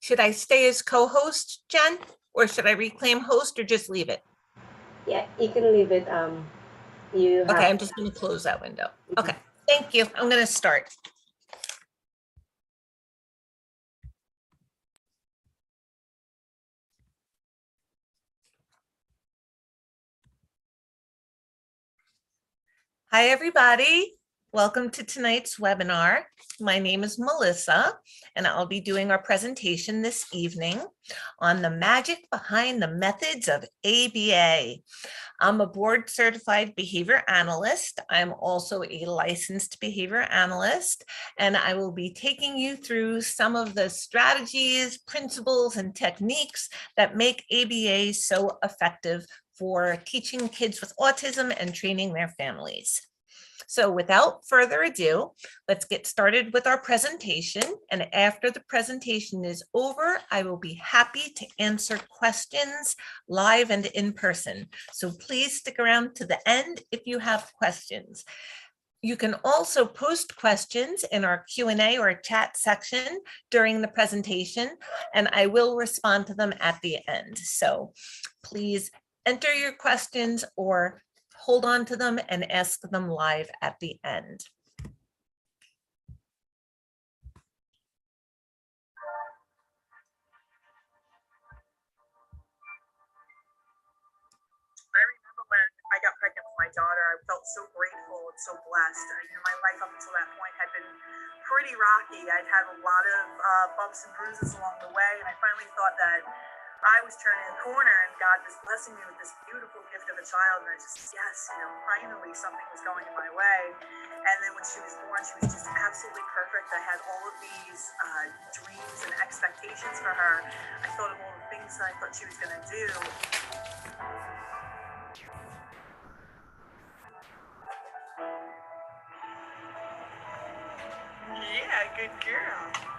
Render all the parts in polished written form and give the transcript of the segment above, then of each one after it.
Should I stay as co-host, Jen? Or should I reclaim host or just leave it? Yeah, you can leave it. You Okay, have. I'm just going to close that window. Okay, thank you. I'm going to start. Hi, everybody. Welcome to tonight's webinar. My name is Melissa, and I'll be doing our presentation this evening on the magic behind the methods of ABA. I'm a board certified behavior analyst. I'm also a licensed behavior analyst, and I will be taking you through some of the strategies, principles, and techniques that make ABA so effective for teaching kids with autism and training their families. So without further ado, let's get started with our presentation. And after the presentation is over, I will be happy to answer questions live and in person. So please stick around to the end if you have questions. You can also post questions in our Q&A or chat section during the presentation, and I will respond to them at the end. So please enter your questions or hold on to them and ask them live at the end. I remember when I got pregnant with my daughter, I felt so grateful and so blessed. My life up until that point had been pretty rocky. I'd had a lot of bumps and bruises along the way, and I finally thought that I was turning a corner and God was blessing me with this beautiful gift of a child. And I just, yes, finally something was going in my way. And then when she was born, she was just absolutely perfect. I had all of these dreams and expectations for her. I thought of all the things that I thought she was going to do. Yeah, good girl.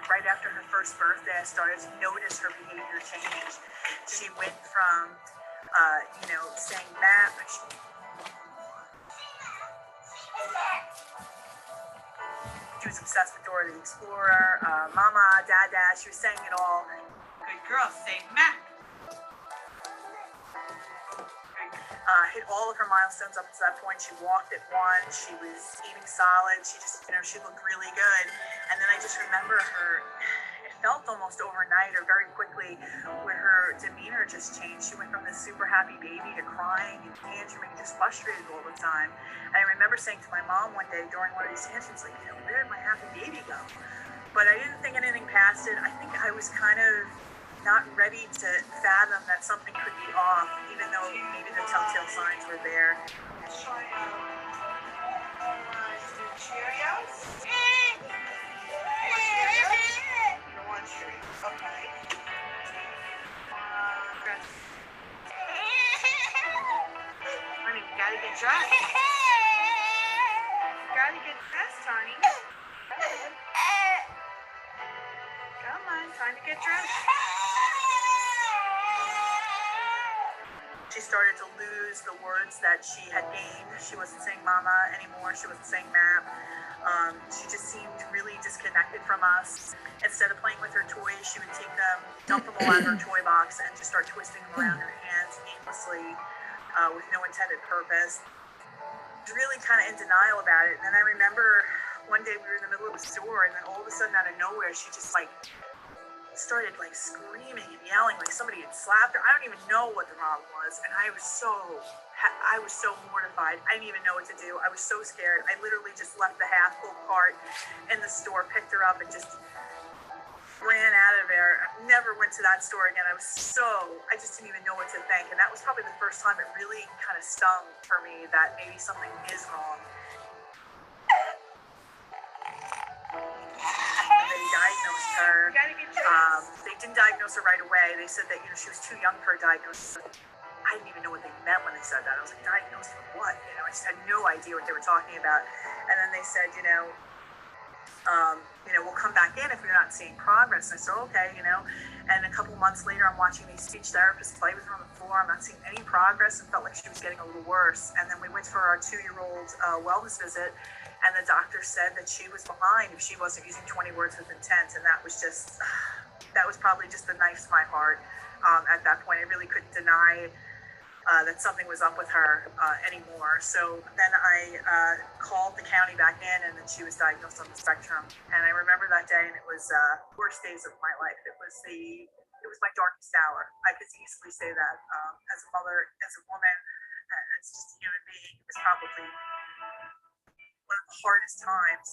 Right after her first birthday, I started to notice her behavior change. She went from, saying map. She was obsessed with Dora the Explorer, Mama, Dada. She was saying it all. Good girl, say map. Hit all of her milestones up to that point. She walked at 1. She was eating solid. She just, she looked really good. And then I just remember her. It felt almost overnight or very quickly where her demeanor just changed. She went from this super happy baby to crying and tantruming, just frustrated all the time. And I remember saying to my mom one day during one of these tantrums, like, where did my happy baby go? But I didn't think anything past it. I think I was kind of not ready to fathom that something could be off, even though maybe the telltale signs were there. Cheerios? You want Cheerios? Okay. Honey, you gotta get dressed. You gotta get dressed, honey. Come on, time to get dressed. She started to lose the words that she had gained. She wasn't saying mama anymore. She wasn't saying map. She just seemed really disconnected from us. Instead of playing with her toys, she would take them, dump them all out of her toy box, and just start twisting them around her hands aimlessly with no intended purpose. She was really kind of in denial about it. And then I remember one day we were in the middle of a store, and then all of a sudden out of nowhere, she just started screaming and yelling like somebody had slapped her. I don't even know what the problem was, and I was so mortified. I didn't even know what to do. I was so scared. I literally just left the half full cart in the store, picked her up, and just ran out of there. I never went to that store again. I just didn't even know what to think, and that was probably the first time it really kind of stung for me that maybe something is wrong. They diagnosed her. They didn't diagnose her right away. They said that she was too young for a diagnosis. I didn't even know what they meant when they said that. I was like, diagnosed for what? I just had no idea what they were talking about. And then they said, we'll come back in if you're not seeing progress. And I said, okay, And a couple months later, I'm watching these speech therapists play with her on the floor. I'm not seeing any progress, and felt like she was getting a little worse. And then we went for our 2-year-old wellness visit. And the doctor said that she was behind if she wasn't using 20 words with intent. And that was just, that was probably just the knife to my heart. At that point, I really couldn't deny that something was up with her anymore. So then I called the county back in, and then she was diagnosed on the spectrum. And I remember that day, and it was worst days of my life. It was my darkest hour. I could easily say that. As a mother, as a woman, as just a human being, it was probably one of the hardest times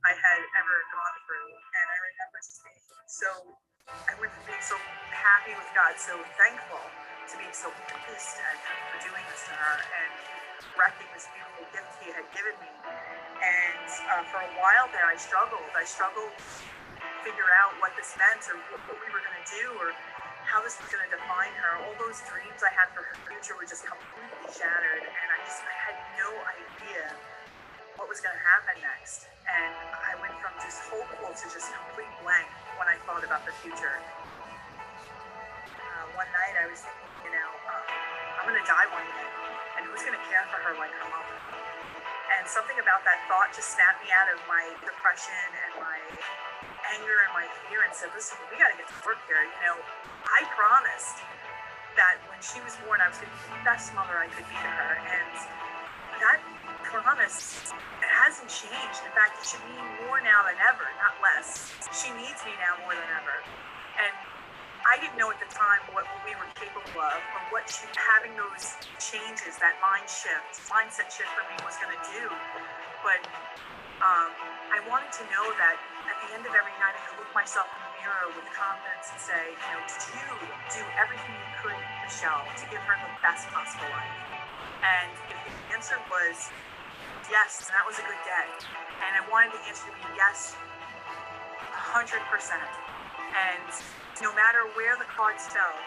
I had ever gone through. And I remember just being I went from being so happy with God, so thankful, to being so pissed at him for doing this to her and wrecking this beautiful gift he had given me. And for a while there, I struggled. I struggled to figure out what this meant, or what we were going to do, or how this was going to define her. All those dreams I had for her future were just completely shattered, and I had no idea what was going to happen next. And I went from just hopeful to just complete blank when I thought about the future. One night I was thinking, I'm going to die one day, and who's going to care for her like her mother? And something about that thought just snapped me out of my depression and my anger and my fear and said, listen, we got to get to work here. I promised that when she was born, I was going to be the best mother I could be to her. And that promise hasn't changed. In fact, it should mean more now than ever, not less. She needs me now more than ever. And I didn't know at the time what we were capable of, or what having those changes, that mindset shift for me was going to do. But I wanted to know that at the end of every night, I could look myself in the mirror with confidence and say, did you do everything you could, Michelle, to give her the best possible life? And if the answer was yes, that was a good day. And I wanted the answer to be yes, 100%. And no matter where the cards fell,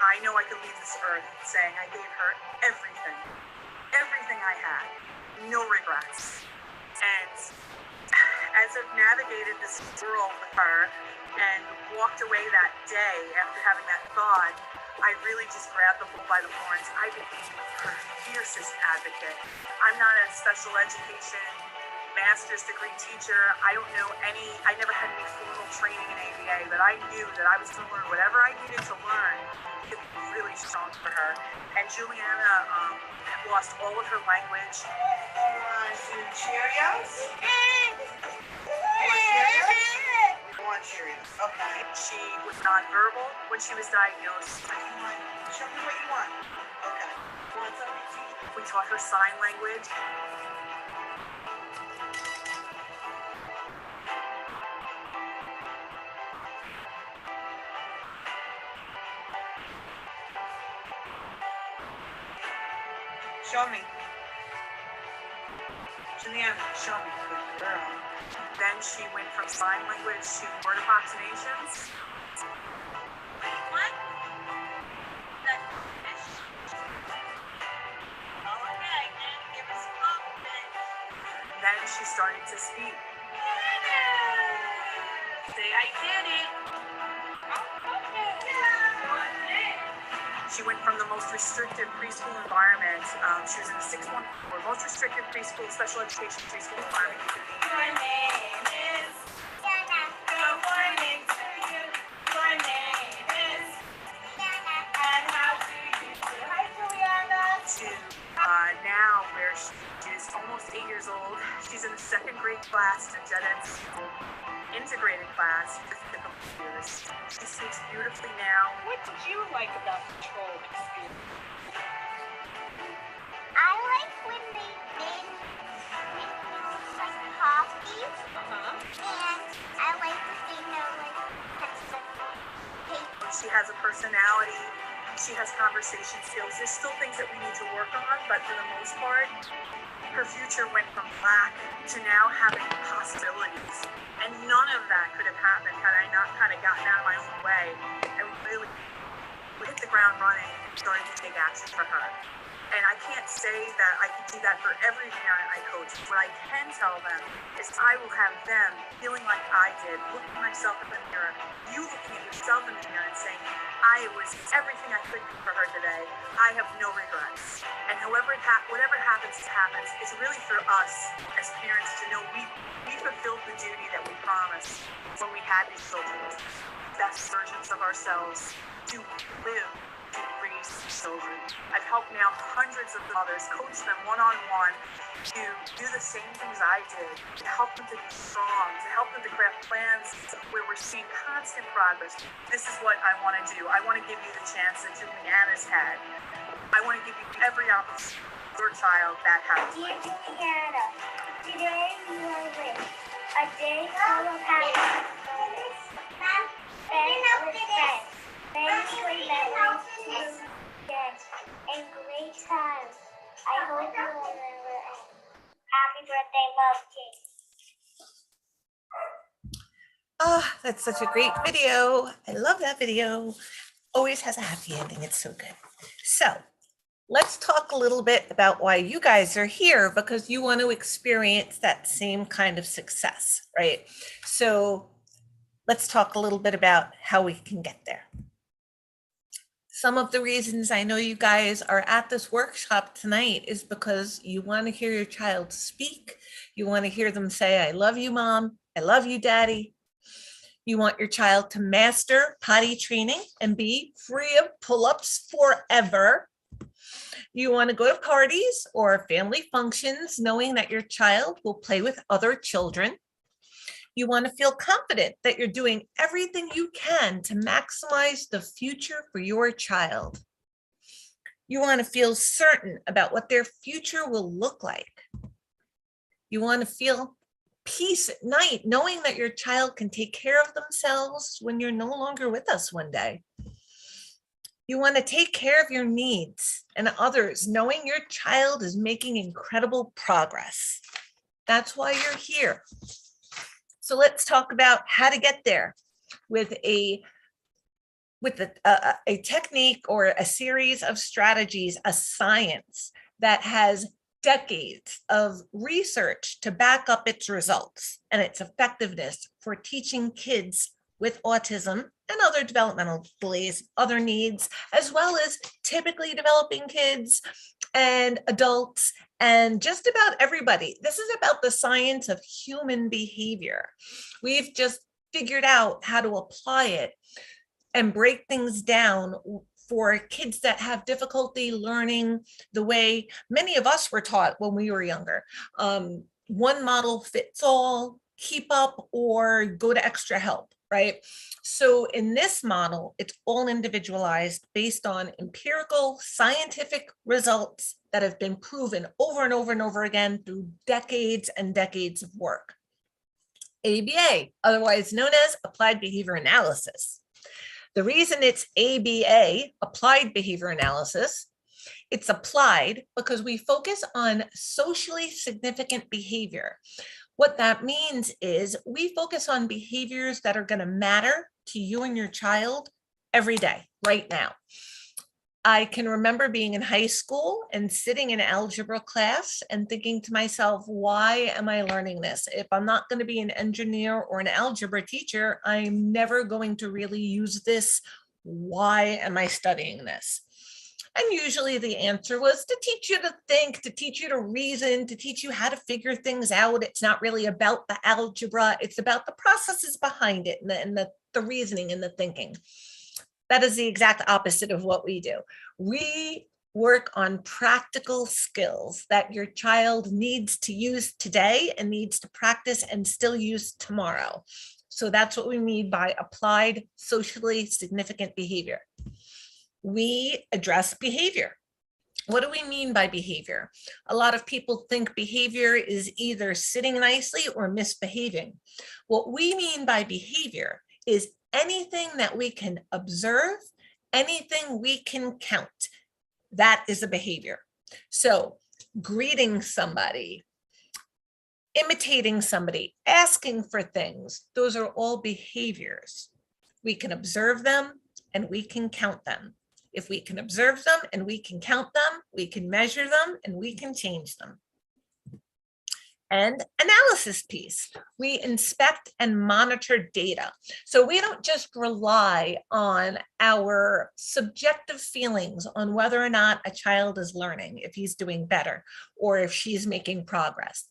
I know I could leave this earth saying I gave her everything I had, no regrets. And as I've navigated this world with her and walked away that day after having that thought, I really just grabbed the bull by the horns. I became her fiercest advocate. I'm not a special education master's degree teacher. I never had any formal training in ABA, but I knew that I was going to learn whatever I needed to learn to be really strong for her. And Juliana had lost all of her language. You want some Cheerios? You want Cheerios? Okay. She was nonverbal when she was diagnosed. Show me what you want. Okay. You want something? We taught her sign language. Show me. Juliana, show me. Good girl. Then she went from sign language to word approximations. What? Okay, give us a moment. Then she started to speak. Say, I did it. She went from the most restrictive preschool environment. She was in the 614, most restrictive preschool, special education preschool environment you could be. Your name is Jana. Good morning to you. Your name is Jana. And how do you do? Hi, Juliana. To now, where she is almost 8 years old. She's in the second grade class in Gen Ed integrated class with the computers. She speaks beautifully now. What did you like about the troll experience? I like when they made like coffee. And I like that they know like touch the paper. She has a personality. She has conversation skills. There's still things that we need to work on, but for the most part, her future went from lack to now having possibilities. And none of that could have happened had I not kind of gotten out of my own way and really hit the ground running and started to take action for her. And I can't say that I can do that for every parent I coach. What I can tell them is I will have them feeling like I did, looking myself in the mirror, you looking at yourself in the mirror and saying, I was everything I could do for her today. I have no regrets. And whatever happens, happens. It's really for us as parents to know we fulfilled the duty that we promised when we had these children. best versions of ourselves to live, to raise children. I've helped now hundreds of mothers, coach them one-on-one to do the same things I did, to help them to be strong, to help them to craft plans where we're seeing constant progress. This is what I want to do. I want to give you the chance that Juliana's had. I want to give you every opportunity for your child that has. Dear Juliana, today we will live a day full of happiness, many great memories to get, and great times. I hope you will remember. Happy birthday, Love King. Ah, that's such a great video. I love that video. Always has a happy ending. It's so good. So let's talk a little bit about why you guys are here, because you want to experience that same kind of success, right? So let's talk a little bit about how we can get there. Some of the reasons I know you guys are at this workshop tonight is because you want to hear your child speak. You want to hear them say, I love you, Mom. I love you, Daddy. You want your child to master potty training and be free of pull-ups forever. You want to go to parties or family functions knowing that your child will play with other children. You want to feel confident that you're doing everything you can to maximize the future for your child. You want to feel certain about what their future will look like. You want to feel peace at night, knowing that your child can take care of themselves when you're no longer with us one day. You want to take care of your needs and others, knowing your child is making incredible progress. That's why you're here. So let's talk about how to get there with a technique or a series of strategies, a science that has decades of research to back up its results and its effectiveness for teaching kids with autism and other developmental delays, other needs, as well as typically developing kids and adults and just about everybody. This is about the science of human behavior. We've just figured out how to apply it and break things down for kids that have difficulty learning the way many of us were taught when we were younger. One model fits all, keep up, or go to extra help, right? So in this model, it's all individualized based on empirical scientific results that have been proven over and over and over again through decades and decades of work. ABA, otherwise known as applied behavior analysis. The reason it's ABA, applied behavior analysis, it's applied because we focus on socially significant behavior. What that means is we focus on behaviors that are going to matter to you and your child every day, right now. I can remember being in high school and sitting in algebra class and thinking to myself, why am I learning this? If I'm not going to be an engineer or an algebra teacher, I'm never going to really use this. Why am I studying this? And usually the answer was to teach you to think, to teach you to reason, to teach you how to figure things out. It's not really about the algebra. It's about the processes behind it and the reasoning and the thinking. That is the exact opposite of what we do. We work on practical skills that your child needs to use today and needs to practice and still use tomorrow. So that's what we mean by applied socially significant behavior. We address behavior. What do we mean by behavior? A lot of people think behavior is either sitting nicely or misbehaving. What we mean by behavior is anything that we can observe, anything we can count. That is a behavior. So greeting somebody, imitating somebody, asking for things, those are all behaviors. We can observe them and we can count them. If we can observe them and we can count them, we can measure them and we can change them. And analysis piece, we inspect and monitor data. So we don't just rely on our subjective feelings on whether or not a child is learning, if he's doing better, or if she's making progress.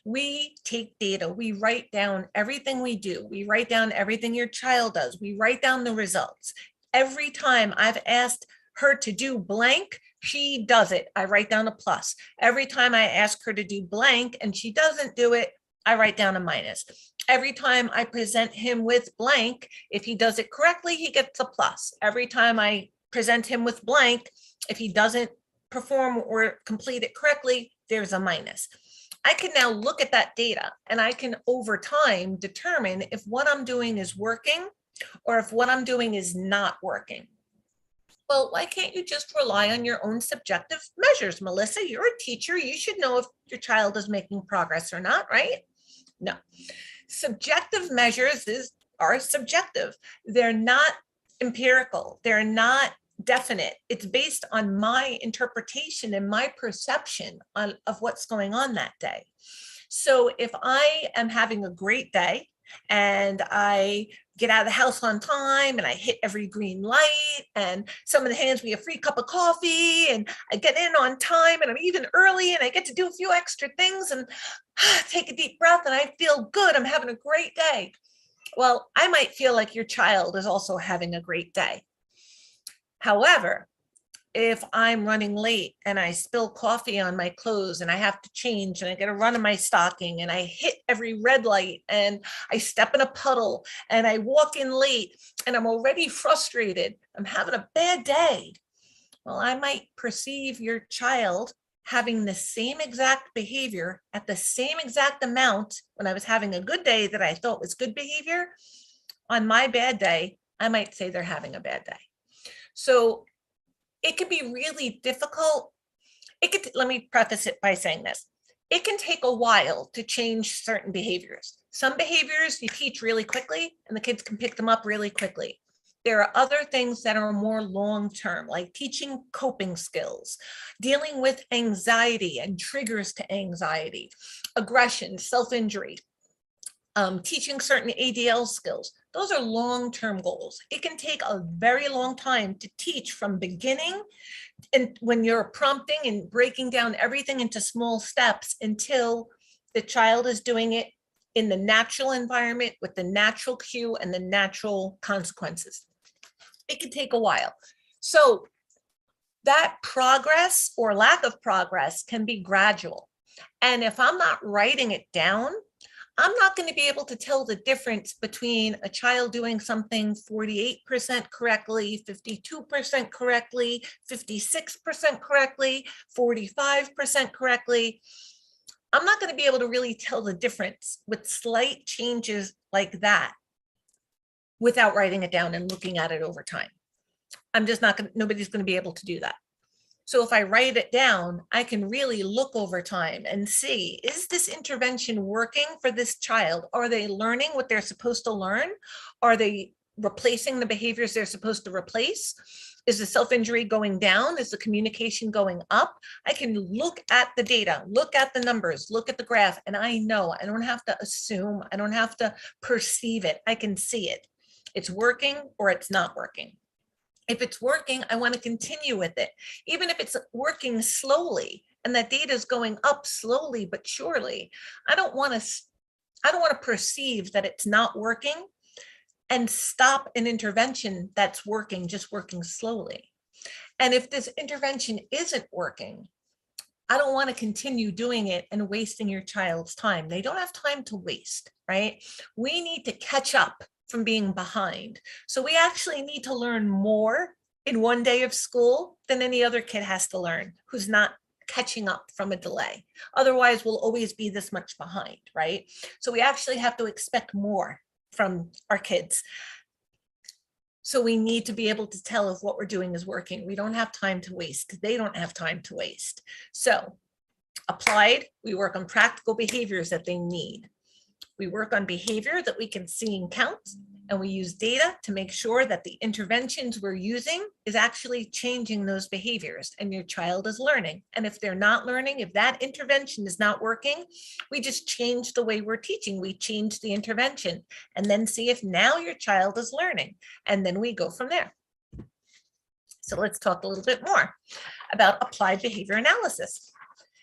We take data, we write down everything we do. We write down everything your child does. We write down the results. Every time I've asked her to do blank, she does it. I write down a plus. Every time I ask her to do blank and she doesn't do it, I write down a minus. Every time I present him with blank, if he does it correctly, he gets a plus. Every time I present him with blank, if he doesn't perform or complete it correctly, there's a minus. I can now look at that data and I can over time determine if what I'm doing is working or if what I'm doing is not working. Well, why can't you just rely on your own subjective measures, Melissa? You're a teacher. You should know if your child is making progress or not, right? No. Subjective measures are subjective. They're not empirical. They're not definite. It's based on my interpretation and my perception of what's going on that day. So if I am having a great day and I get out of the house on time and I hit every green light and someone hands me a free cup of coffee and I get in on time and I'm even early and I get to do a few extra things and take a deep breath and I feel good, I'm having a great day. Well, I might feel like your child is also having a great day. However, if I'm running late and I spill coffee on my clothes and I have to change and I get a run in my stocking and I hit every red light and I step in a puddle and I walk in late and I'm already frustrated, I'm having a bad day. Well, I might perceive your child having the same exact behavior at the same exact amount when I was having a good day that I thought was good behavior. On my bad day, I might say they're having a bad day. So it can be really difficult. Let me preface it by saying this. It can take a while to change certain behaviors. Some behaviors you teach really quickly and the kids can pick them up really quickly. There are other things that are more long-term, like teaching coping skills, dealing with anxiety and triggers to anxiety, aggression, self-injury, teaching certain ADL skills. Those are long-term goals. It can take a very long time to teach from beginning and when you're prompting and breaking down everything into small steps until the child is doing it in the natural environment with the natural cue and the natural consequences. It can take a while. So that progress or lack of progress can be gradual. And if I'm not writing it down, I'm not going to be able to tell the difference between a child doing something 48% correctly, 52% correctly, 56% correctly, 45% correctly. I'm not going to be able to really tell the difference with slight changes like that without writing it down and looking at it over time. I'm just not going to, nobody's going to be able to do that. So if I write it down, I can really look over time and see, is this intervention working for this child? Are they learning what they're supposed to learn? Are they replacing the behaviors they're supposed to replace? Is the self-injury going down? Is the communication going up? I can look at the data, look at the numbers, look at the graph, and I know. I don't have to assume, I don't have to perceive it. I can see it. It's working or it's not working. If it's working, I want to continue with it. Even if it's working slowly and that data is going up slowly but surely, I don't want to perceive that it's not working and stop an intervention that's working, just working slowly. And if this intervention isn't working, I don't want to continue doing it and wasting your child's time. They don't have time to waste, right? We need to catch up from being behind. So we actually need to learn more in one day of school than any other kid has to learn who's not catching up from a delay. Otherwise, we'll always be this much behind, right? So we actually have to expect more from our kids. So we need to be able to tell if what we're doing is working. We don't have time to waste. They don't have time to waste. So applied, we work on practical behaviors that they need. We work on behavior that we can see and count, and we use data to make sure that the interventions we're using is actually changing those behaviors and your child is learning. And if they're not learning, if that intervention is not working, we just change the way we're teaching. We change the intervention and then see if now your child is learning. And then we go from there. So let's talk a little bit more about applied behavior analysis.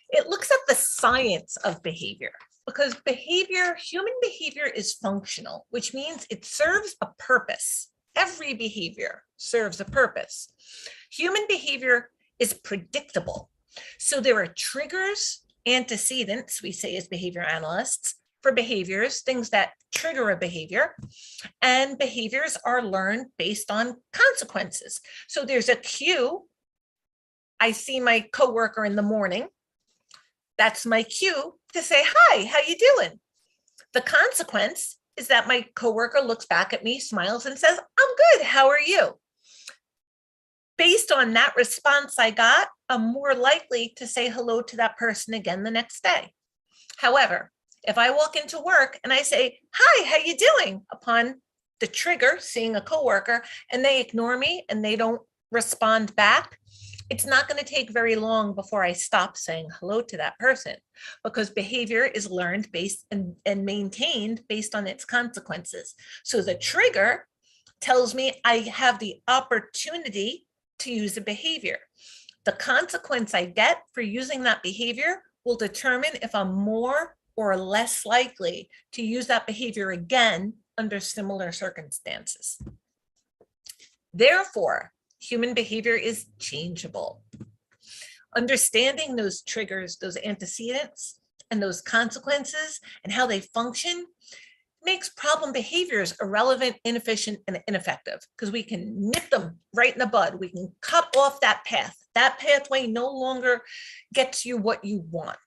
It looks at the science of behavior. because human behavior is functional, which means it serves a purpose. Every behavior serves a purpose. Human behavior is predictable. So there are triggers, antecedents, we say as behavior analysts, for behaviors, things that trigger a behavior, and behaviors are learned based on consequences. So there's a cue. I see my coworker in the morning. That's my cue to say, hi, how you doing? The consequence is that my coworker looks back at me, smiles, and says, I'm good, how are you? Based on that response I got, I'm more likely to say hello to that person again the next day. However, if I walk into work and I say, hi, how you doing? Upon the trigger, seeing a coworker, and they ignore me and they don't respond back, it's not going to take very long before I stop saying hello to that person, because behavior is learned based and maintained based on its consequences. So the trigger tells me I have the opportunity to use a behavior. The consequence I get for using that behavior will determine if I'm more or less likely to use that behavior again under similar circumstances. Therefore, human behavior is changeable. Understanding those triggers, those antecedents, and those consequences and how they function makes problem behaviors irrelevant, inefficient, and ineffective, because we can nip them right in the bud. We can cut off that path. That pathway no longer gets you what you want.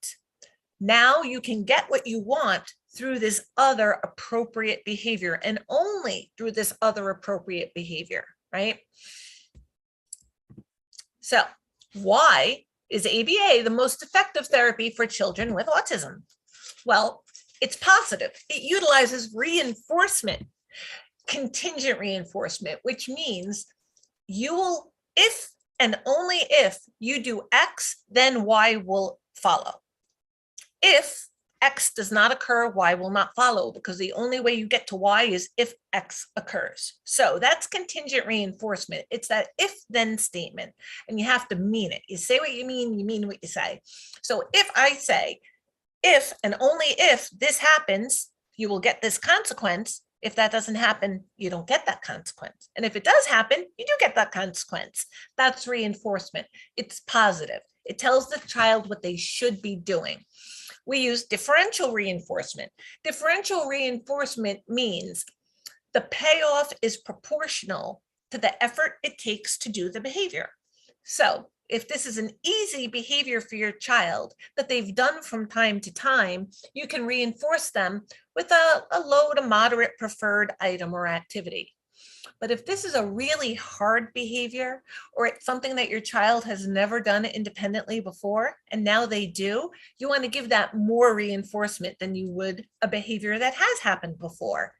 Now you can get what you want through this other appropriate behavior, and only through this other appropriate behavior, right? So why is ABA the most effective therapy for children with autism? Well, it's positive. It utilizes reinforcement, contingent reinforcement, which means you will, if and only if you do X, then Y will follow. If X does not occur, Y will not follow, because the only way you get to Y is if X occurs. So that's contingent reinforcement. It's that if-then statement, and you have to mean it. You say what you mean what you say. So if I say, if and only if this happens, you will get this consequence. If that doesn't happen, you don't get that consequence. And if it does happen, you do get that consequence. That's reinforcement. It's positive. It tells the child what they should be doing. We use differential reinforcement. Differential reinforcement means the payoff is proportional to the effort it takes to do the behavior. So if this is an easy behavior for your child that they've done from time to time, you can reinforce them with a low to moderate preferred item or activity. But if this is a really hard behavior, or it's something that your child has never done independently before, and now they do, you want to give that more reinforcement than you would a behavior that has happened before.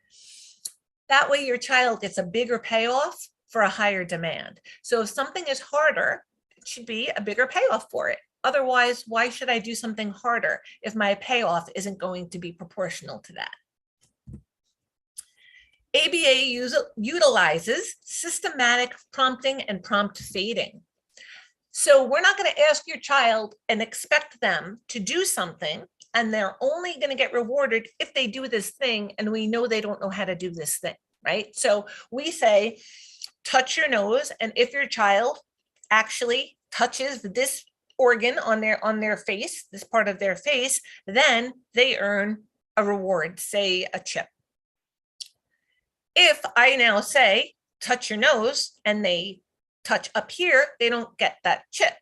That way your child gets a bigger payoff for a higher demand. So if something is harder, it should be a bigger payoff for it. Otherwise, why should I do something harder if my payoff isn't going to be proportional to that? ABA utilizes systematic prompting and prompt fading. So we're not going to ask your child and expect them to do something, and they're only going to get rewarded if they do this thing, and we know they don't know how to do this thing, right? So we say, touch your nose, and if your child actually touches this organ on their face, this part of their face, then they earn a reward, say a chip. If I now say, touch your nose, and they touch up here, they don't get that chip.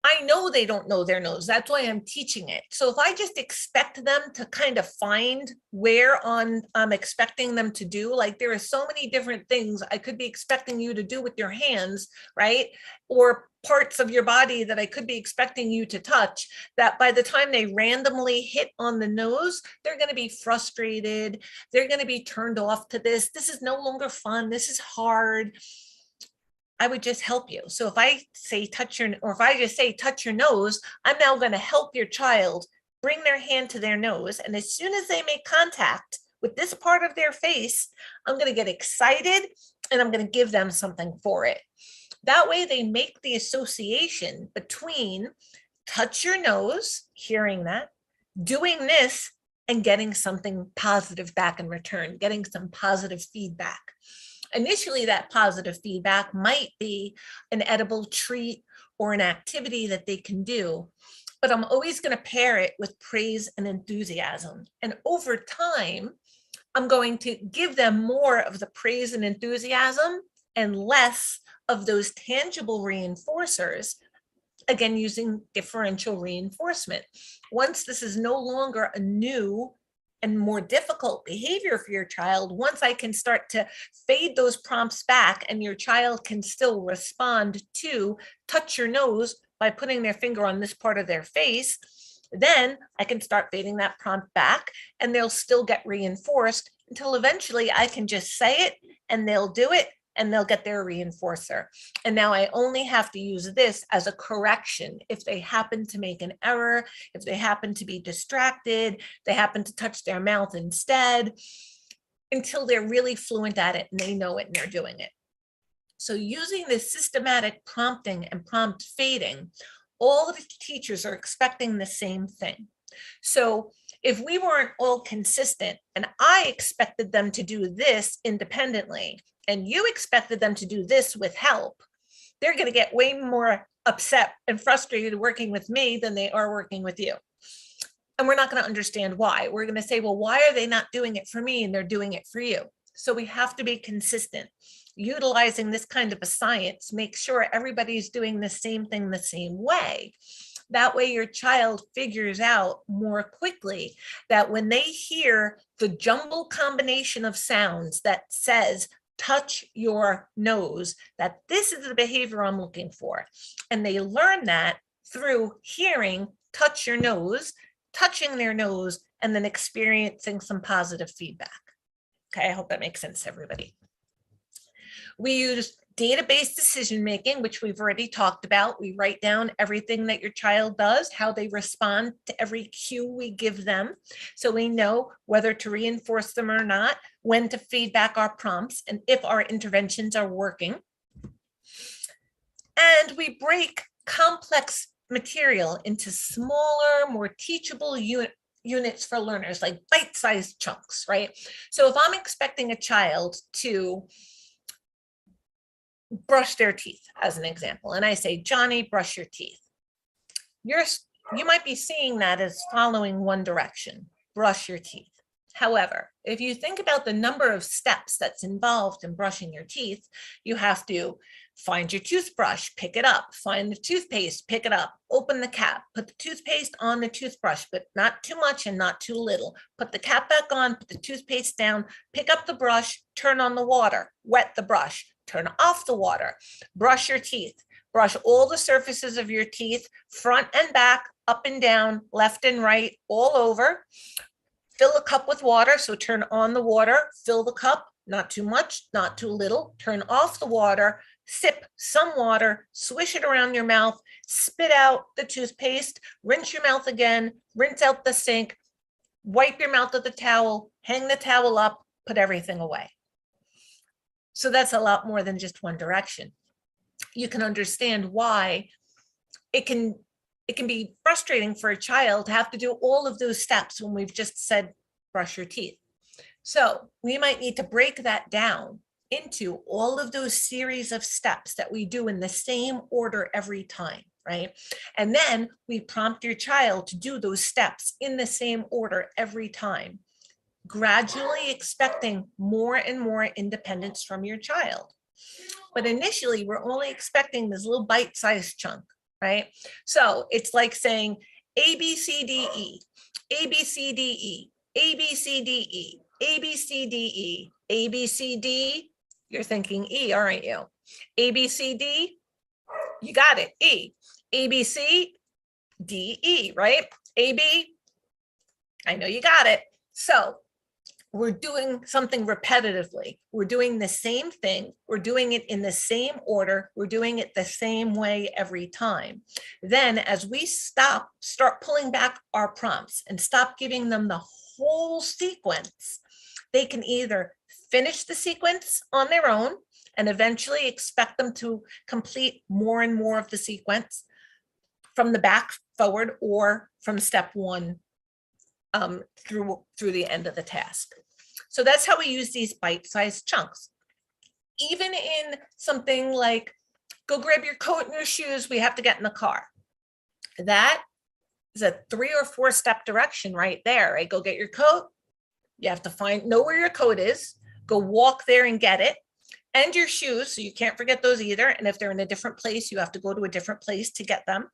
I know they don't know their nose. That's why I'm teaching it. So if I just expect them to kind of find where on I'm expecting them to do, like there are so many different things I could be expecting you to do with your hands, right? Or parts of your body that I could be expecting you to touch, that by the time they randomly hit on the nose, they're going to be frustrated. They're going to be turned off to this. This is no longer fun. This is hard. I would just help you. So if I say if I just say touch your nose, I'm now going to help your child bring their hand to their nose. And as soon as they make contact with this part of their face, I'm going to get excited and I'm going to give them something for it. That way they make the association between touch your nose, hearing that, doing this and getting something positive back in return, getting some positive feedback. Initially, that positive feedback might be an edible treat or an activity that they can do, but I'm always going to pair it with praise and enthusiasm. And over time, I'm going to give them more of the praise and enthusiasm and less of those tangible reinforcers, again, using differential reinforcement. Once this is no longer a new and more difficult behavior for your child, once I can start to fade those prompts back and your child can still respond to touch your nose by putting their finger on this part of their face, then I can start fading that prompt back and they'll still get reinforced until eventually I can just say it and they'll do it and they'll get their reinforcer. And now I only have to use this as a correction. If they happen to make an error, if they happen to be distracted, they happen to touch their mouth instead, until they're really fluent at it and they know it and they're doing it. So using this systematic prompting and prompt fading, all of the teachers are expecting the same thing. So if we weren't all consistent and I expected them to do this independently and you expected them to do this with help, they're going to get way more upset and frustrated working with me than they are working with you. And we're not going to understand why. We're going to say, well, why are they not doing it for me and they're doing it for you? So we have to be consistent. Utilizing this kind of a science, make sure everybody's doing the same thing the same way. That way your child figures out more quickly that when they hear the jumble combination of sounds that says, touch your nose, that this is the behavior I'm looking for. And they learn that through hearing, touch your nose, touching their nose, and then experiencing some positive feedback. Okay, I hope that makes sense to everybody. We use data-based decision-making, which we've already talked about. We write down everything that your child does, how they respond to every cue we give them. So we know whether to reinforce them or not, when to feedback our prompts, and if our interventions are working. And we break complex material into smaller, more teachable units for learners, like bite-sized chunks, right? So if I'm expecting a child to brush their teeth, as an example, and I say, Johnny, brush your teeth. You might be seeing that as following one direction, brush your teeth. However, if you think about the number of steps that's involved in brushing your teeth, you have to find your toothbrush, pick it up, find the toothpaste, pick it up, open the cap, put the toothpaste on the toothbrush, but not too much and not too little. Put the cap back on, put the toothpaste down, pick up the brush, turn on the water, wet the brush, turn off the water, brush your teeth, brush all the surfaces of your teeth, front and back, up and down, left and right, all over. Fill a cup with water, so turn on the water, fill the cup, not too much, not too little, turn off the water, sip some water, swish it around your mouth, spit out the toothpaste, rinse your mouth again, rinse out the sink, wipe your mouth with the towel, hang the towel up, put everything away. So that's a lot more than just one direction. You can understand why it can be frustrating for a child to have to do all of those steps when we've just said, brush your teeth. So we might need to break that down into all of those series of steps that we do in the same order every time, right? And then we prompt your child to do those steps in the same order every time, gradually expecting more and more independence from your child. But initially, we're only expecting this little bite-sized chunk, right? So it's like saying A, B, C, D, E, A, B, C, D, E, A, B, C, D, E, A, B, C, D, E, A, B, C, D. You're thinking E, aren't you? A, B, C, D, you got it, E. A, B, C, D, E, right? A, B, I know you got it. So we're doing something repetitively. We're doing the same thing. We're doing it in the same order. We're doing it the same way every time. Then as we start pulling back our prompts and stop giving them the whole sequence, they can either finish the sequence on their own and eventually expect them to complete more and more of the sequence from the back forward or from step one through the end of the task. So that's how we use these bite-sized chunks. Even in something like, go grab your coat and your shoes, we have to get in the car. That is a 3 or 4 step direction right there, right? Go get your coat. You have to know where your coat is, go walk there and get it, and your shoes, so you can't forget those either. And if they're in a different place, you have to go to a different place to get them,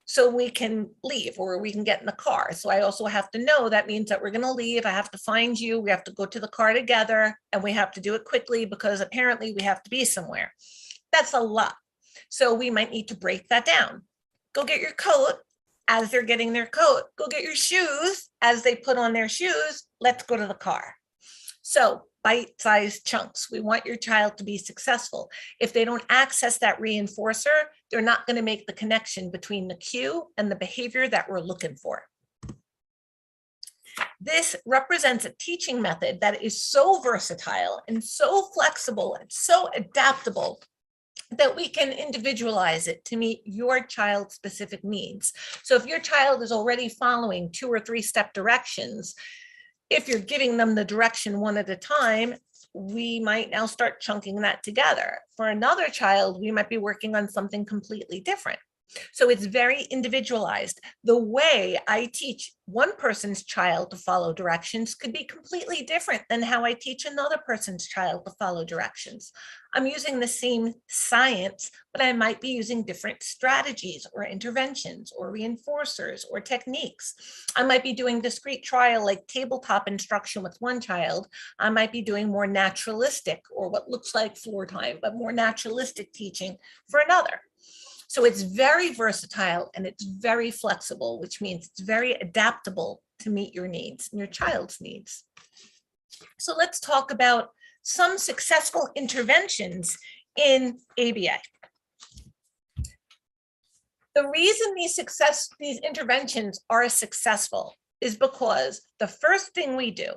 so we can leave or we can get in the car. So I also have to know that means that we're going to leave. I have to find you. We have to go to the car together, and we have to do it quickly because apparently we have to be somewhere. That's a lot. So we might need to break that down. Go get your coat as they're getting their coat. Go get your shoes as they put on their shoes. Let's go to the car. So bite-sized chunks. We want your child to be successful. If they don't access that reinforcer, they're not going to make the connection between the cue and the behavior that we're looking for. This represents a teaching method that is so versatile and so flexible and so adaptable that we can individualize it to meet your child's specific needs. So if your child is already following 2 or 3 step directions, if you're giving them the direction one at a time, we might now start chunking that together. For another child, we might be working on something completely different. So it's very individualized. The way I teach one person's child to follow directions could be completely different than how I teach another person's child to follow directions. I'm using the same science, but I might be using different strategies or interventions or reinforcers or techniques. I might be doing discrete trial like tabletop instruction with one child. I might be doing more naturalistic, or what looks like floor time, but more naturalistic teaching for another. So it's very versatile and it's very flexible, which means it's very adaptable to meet your needs and your child's needs. So let's talk about some successful interventions in ABA. The reason these interventions are successful is because the first thing we do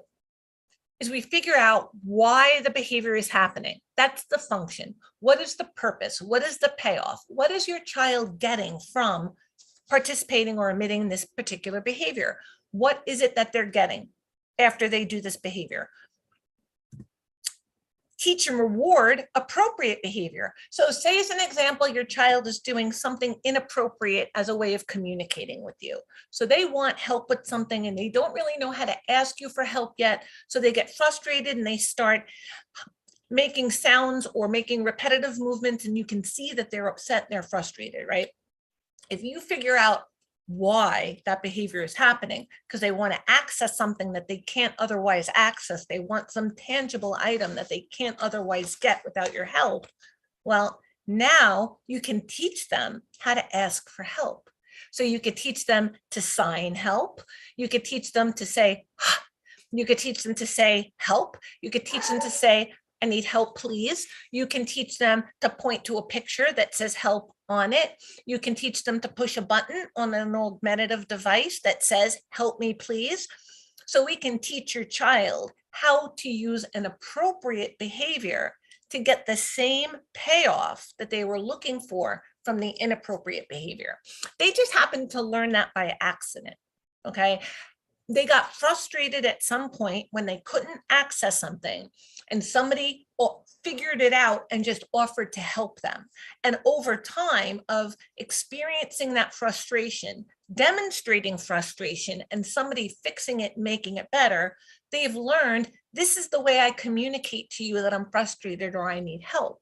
is we figure out why the behavior is happening. That's the function. What is the purpose? What is the payoff? What is your child getting from participating or emitting this particular behavior? What is it that they're getting after they do this behavior? Teach and reward appropriate behavior. So say, as an example, your child is doing something inappropriate as a way of communicating with you. So they want help with something and they don't really know how to ask you for help yet. So they get frustrated and they start making sounds or making repetitive movements, and you can see that they're upset and they're frustrated, right? If you figure out why that behavior is happening, because they want to access something that they can't otherwise access, they want some tangible item that they can't otherwise get without your help, well, now you can teach them how to ask for help. So you could teach them to sign help. You could teach them to say, you could teach them to say help. You could teach them to say, I need help, please. You can teach them to point to a picture that says help on it. You can teach them to push a button on an augmentative device that says, help me, please. So we can teach your child how to use an appropriate behavior to get the same payoff that they were looking for from the inappropriate behavior. They just happened to learn that by accident, okay? They got frustrated at some point when they couldn't access something, and somebody figured it out and just offered to help them. And over time of experiencing that frustration, demonstrating frustration, and somebody fixing it, making it better, they've learned, this is the way I communicate to you that I'm frustrated or I need help.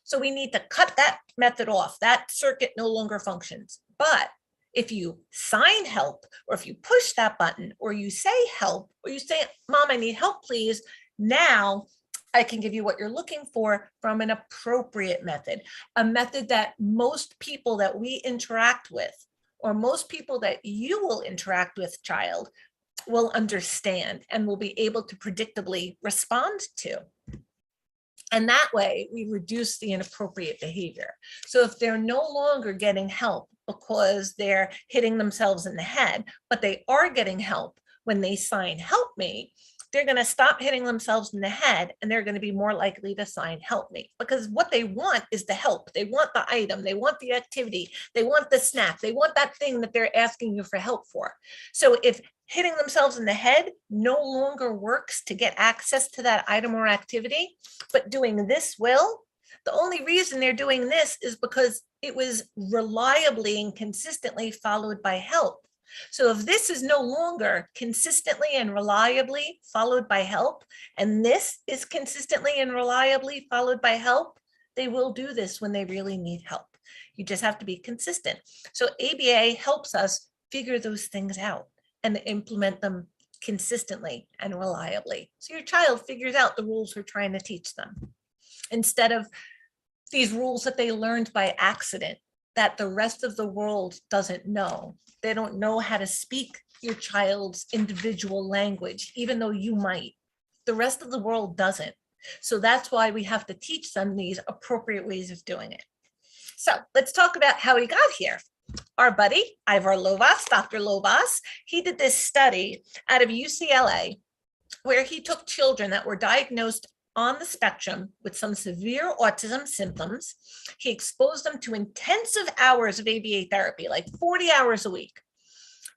So we need to cut that method off. That circuit no longer functions. But if you sign help, or if you push that button, or you say help, or you say, Mom, I need help, please, now I can give you what you're looking for from an appropriate method, a method that most people that we interact with, or most people that you will interact with, child, will understand and will be able to predictably respond to. And that way we reduce the inappropriate behavior. So if they're no longer getting help because they're hitting themselves in the head, but they are getting help when they sign help me, they're going to stop hitting themselves in the head, and they're going to be more likely to sign help me, because what they want is the help. They want the item, they want the activity, they want the snack, they want that thing that they're asking you for help for. So if hitting themselves in the head no longer works to get access to that item or activity, but doing this will. The only reason they're doing this is because it was reliably and consistently followed by help. So if this is no longer consistently and reliably followed by help, and this is consistently and reliably followed by help, they will do this when they really need help. You just have to be consistent. So ABA helps us figure those things out and implement them consistently and reliably. So your child figures out the rules we're trying to teach them, instead of these rules that they learned by accident that the rest of the world doesn't know. They don't know how to speak your child's individual language, even though you might. The rest of the world doesn't. So that's why we have to teach them these appropriate ways of doing it. So let's talk about how he got here. Our buddy, Ivar Lovaas, Dr. Lovaas, he did this study out of UCLA where he took children that were diagnosed on the spectrum with some severe autism symptoms. He exposed them to intensive hours of ABA therapy, like 40 hours a week.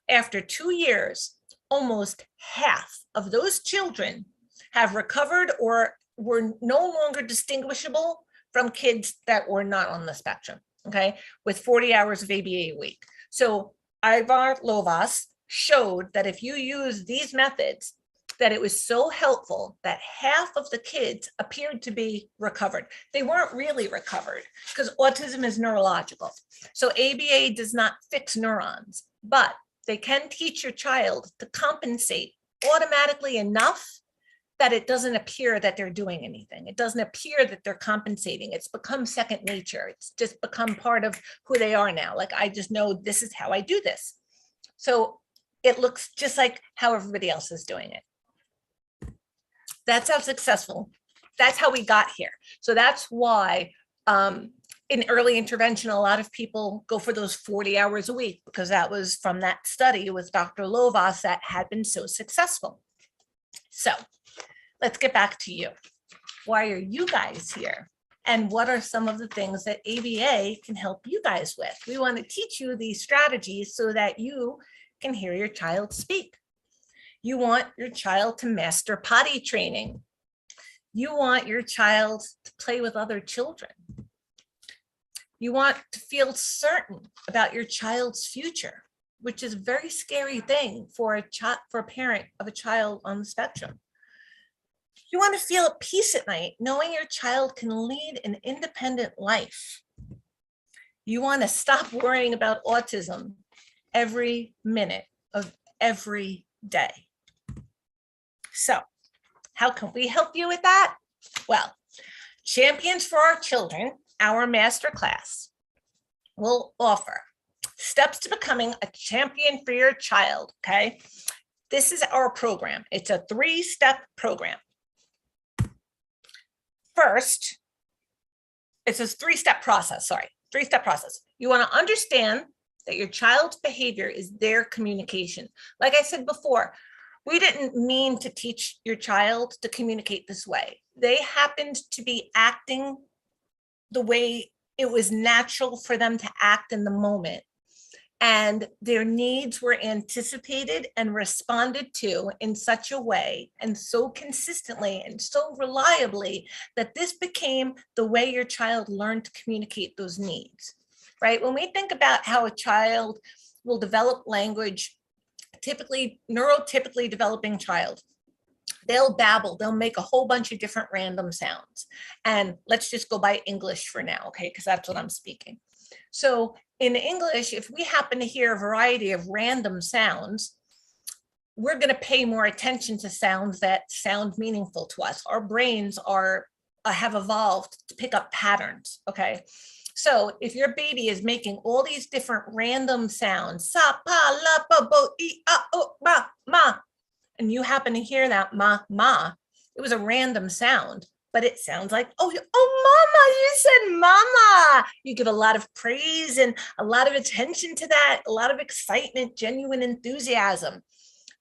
After 2 years, almost half of those children have recovered or were no longer distinguishable from kids that were not on the spectrum, okay, with 40 hours of ABA a week. So Ivar Lovaas showed that if you use these methods, that it was so helpful that half of the kids appeared to be recovered. They weren't really recovered because autism is neurological. So ABA does not fix neurons, but they can teach your child to compensate automatically enough that it doesn't appear that they're doing anything. It doesn't appear that they're compensating. It's become second nature. It's just become part of who they are now. Like, I just know this is how I do this. So it looks just like how everybody else is doing it. That's how successful, that's how we got here. So that's why in early intervention, a lot of people go for those 40 hours a week, because that was from that study with Dr. Lovaas that had been so successful. So let's get back to you. Why are you guys here? And what are some of the things that ABA can help you guys with? We want to teach you these strategies so that you can hear your child speak. You want your child to master potty training. You want your child to play with other children. You want to feel certain about your child's future, which is a very scary thing for a parent of a child on the spectrum. You want to feel at peace at night, knowing your child can lead an independent life. You want to stop worrying about autism every minute of every day. So how can we help you with that? Well, Champions for Our Children, our masterclass, will offer steps to becoming a champion for your child, okay? This is our program. It's a 3-step program. First, it's a 3-step process, 3-step process. You want to understand that your child's behavior is their communication. Like I said before, we didn't mean to teach your child to communicate this way. They happened to be acting the way it was natural for them to act in the moment. And their needs were anticipated and responded to in such a way and so consistently and so reliably that this became the way your child learned to communicate those needs, right? When we think about how a child will develop language, neurotypically developing child, they'll babble, they'll make a whole bunch of different random sounds. And let's just go by English for now, okay? Because that's what I'm speaking. So in English, if we happen to hear a variety of random sounds, we're going to pay more attention to sounds that sound meaningful to us. Our brains have evolved to pick up patterns, okay? So if your baby is making all these different random sounds, sa, pa, la, pa, bo, e, a, o, ma, ma, and you happen to hear that ma, ma, it was a random sound, but it sounds like, oh, mama, you said mama. You give a lot of praise and a lot of attention to that, a lot of excitement, genuine enthusiasm.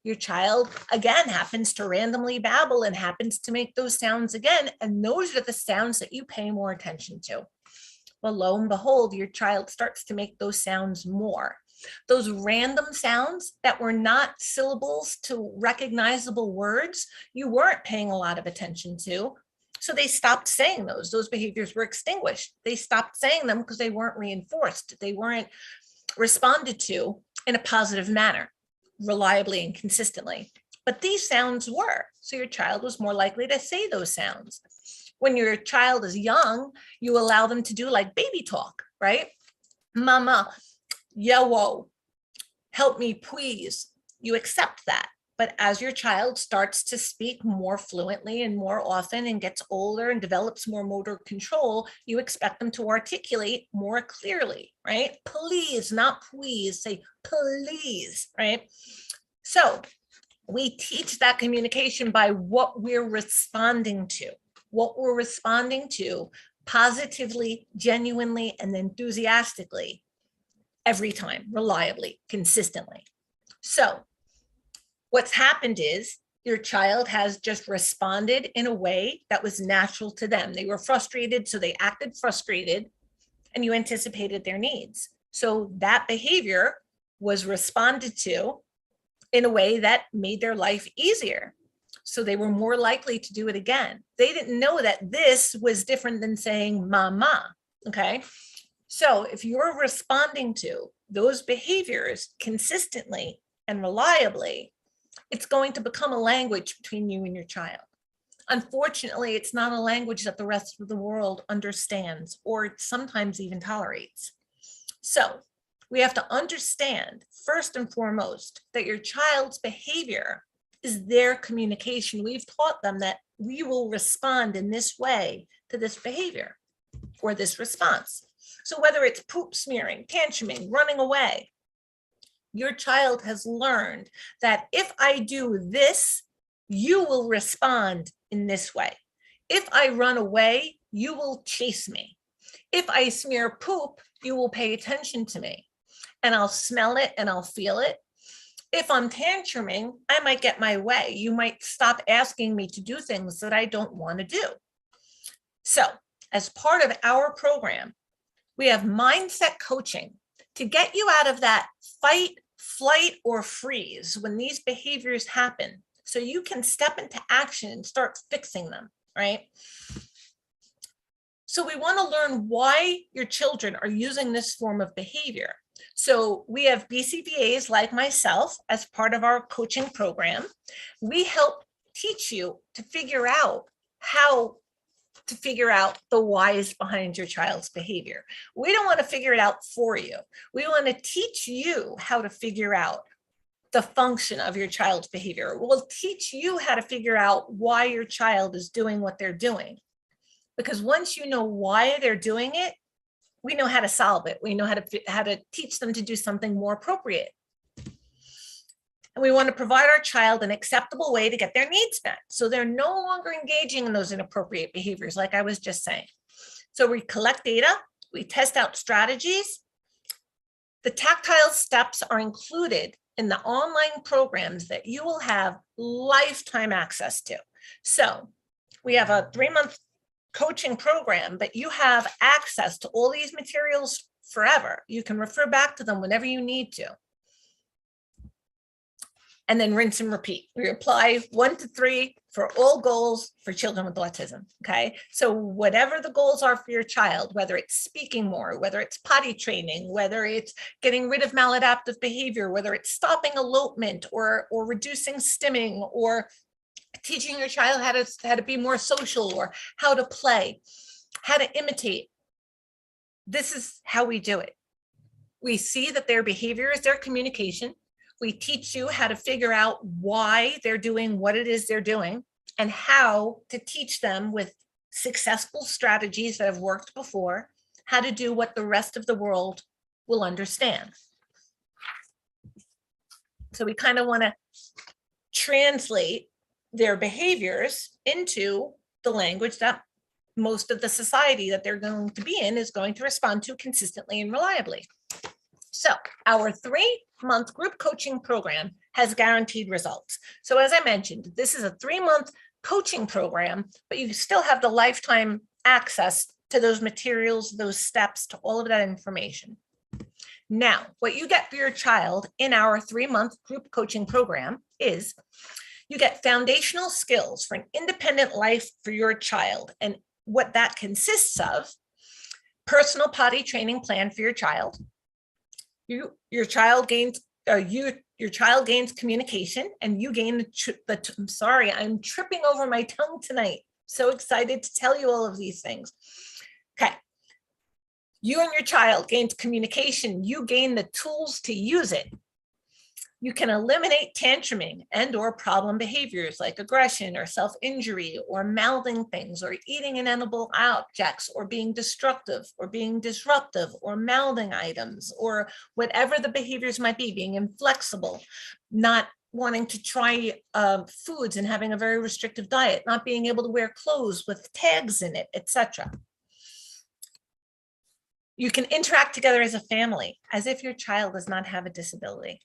Your child, again, happens to randomly babble and happens to make those sounds again. And those are the sounds that you pay more attention to. Well, lo and behold, your child starts to make those sounds more. Those random sounds that were not syllables to recognizable words, you weren't paying a lot of attention to. So they stopped saying those. Those behaviors were extinguished. They stopped saying them because they weren't reinforced. They weren't responded to in a positive manner, reliably and consistently. But these sounds were. So your child was more likely to say those sounds. When your child is young, you allow them to do like baby talk, right? Mama, yo, help me, please. You accept that. But as your child starts to speak more fluently and more often and gets older and develops more motor control, you expect them to articulate more clearly, right? Please, not please, say please, right? So we teach that communication by what we're responding to, positively, genuinely, and enthusiastically every time, reliably, consistently. So what's happened is your child has just responded in a way that was natural to them. They were frustrated, so they acted frustrated, and you anticipated their needs. So that behavior was responded to in a way that made their life easier. So they were more likely to do it again. They didn't know that this was different than saying mama, okay? So if you're responding to those behaviors consistently and reliably, it's going to become a language between you and your child. Unfortunately, it's not a language that the rest of the world understands or sometimes even tolerates. So we have to understand, first and foremost, that your child's behavior is their communication. We've taught them that we will respond in this way to this behavior or this response. So whether it's poop smearing, tantruming, running away, your child has learned that if I do this, you will respond in this way. If I run away, you will chase me. If I smear poop, you will pay attention to me and I'll smell it and I'll feel it. If I'm tantruming, I might get my way. You might stop asking me to do things that I don't want to do. So as part of our program, we have mindset coaching to get you out of that fight, flight, or freeze when these behaviors happen, so you can step into action and start fixing them, right? So we want to learn why your children are using this form of behavior. So we have BCBAs like myself as part of our coaching program. We help teach you to figure out how to figure out the whys behind your child's behavior. We don't want to figure it out for you. We want to teach you how to figure out the function of your child's behavior. We'll teach you how to figure out why your child is doing what they're doing. Because once you know why they're doing it, we know how to solve it. We know how to teach them to do something more appropriate. And we want to provide our child an acceptable way to get their needs met, so they're no longer engaging in those inappropriate behaviors, like I was just saying. So we collect data, we test out strategies. The tactile steps are included in the online programs that you will have lifetime access to. So we have a 3-month coaching program, but you have access to all these materials forever. You can refer back to them whenever you need to. And then rinse and repeat. We apply 1 to 3 for all goals for children with autism, okay? So whatever the goals are for your child, whether it's speaking more, whether it's potty training, whether it's getting rid of maladaptive behavior, whether it's stopping elopement or reducing stimming, or teaching your child how to be more social, or how to play, how to imitate, this is how we do it. We see that their behavior is their communication. We teach you how to figure out why they're doing what it is they're doing, and how to teach them with successful strategies that have worked before, how to do what the rest of the world will understand. So we kind of want to translate their behaviors into the language that most of the society that they're going to be in is going to respond to consistently and reliably. So our 3-month group coaching program has guaranteed results. So as I mentioned, this is a 3-month coaching program, but you still have the lifetime access to those materials, those steps, to all of that information. Now, what you get for your child in our 3-month group coaching program is you get foundational skills for an independent life for your child. And what that consists of: personal potty training plan for your child. Your child gains communication, and you gain I'm sorry, I'm tripping over my tongue tonight. So excited to tell you all of these things. Okay. You and your child gains communication. You gain the tools to use it. You can eliminate tantruming and or problem behaviors like aggression or self-injury or mouthing things or eating inedible objects or being destructive or being disruptive or mouthing items or whatever the behaviors might be, being inflexible, not wanting to try foods and having a very restrictive diet, not being able to wear clothes with tags in it, etc. You can interact together as a family as if your child does not have a disability.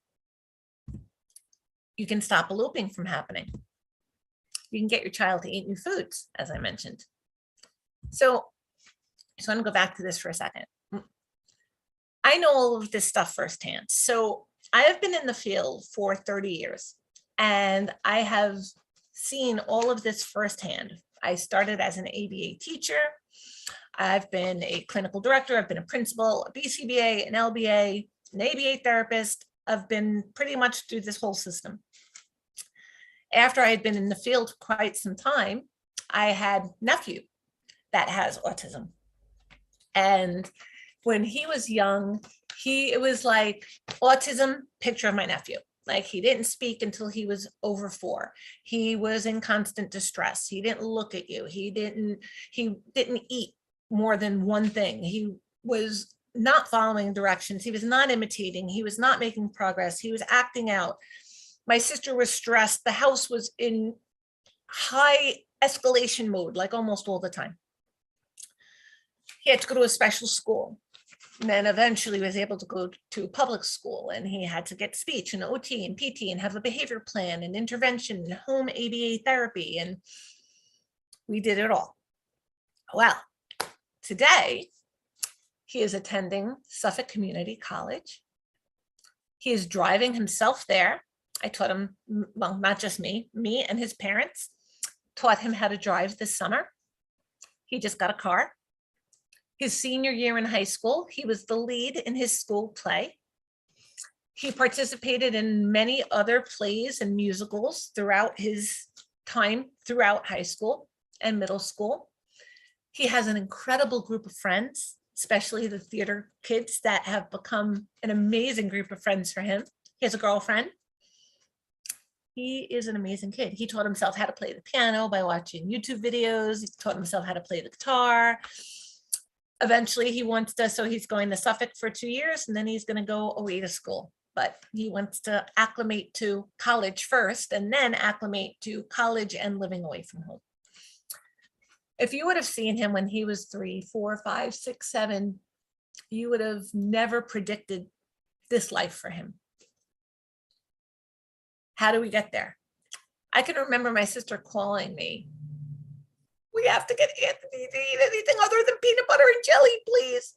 You can stop eloping from happening. You can get your child to eat new foods, as I mentioned. So I'm gonna go back to this for a second. I know all of this stuff firsthand. So I have been in the field for 30 years and I have seen all of this firsthand. I started as an ABA teacher. I've been a clinical director. I've been a principal, a BCBA, an LBA, an ABA therapist. I've been pretty much through this whole system. After I had been in the field for quite some time, I had a nephew that has autism. And when he was young, it was like autism, picture of my nephew. Like he didn't speak until he was over 4. He was in constant distress. He didn't look at you. He didn't eat more than one thing. He was not following directions. He was not imitating. He was not making progress. He was acting out. My sister was stressed. The house was in high escalation mode, like almost all the time. He had to go to a special school. And then eventually was able to go to public school, and he had to get speech and OT and PT and have a behavior plan and intervention and home ABA therapy. And we did it all. Well, today, he is attending Suffolk Community College. He is driving himself there. I taught him, well, not just me and his parents taught him how to drive this summer. He just got a car. His senior year in high school, he was the lead in his school play. He participated in many other plays and musicals throughout his time throughout high school and middle school. He has an incredible group of friends, especially the theater kids that have become an amazing group of friends for him. He has a girlfriend. He is an amazing kid. He taught himself how to play the piano by watching YouTube videos. He taught himself how to play the guitar. Eventually he wants to, so he's going to Suffolk for 2 years and then he's going to go away to school. But he wants to acclimate to college first and then acclimate to college and living away from home. If you would have seen him when he was 3, 4, 5, 6, 7, you would have never predicted this life for him. How do we get there? I can remember my sister calling me. We have to get Anthony to eat anything other than peanut butter and jelly, please.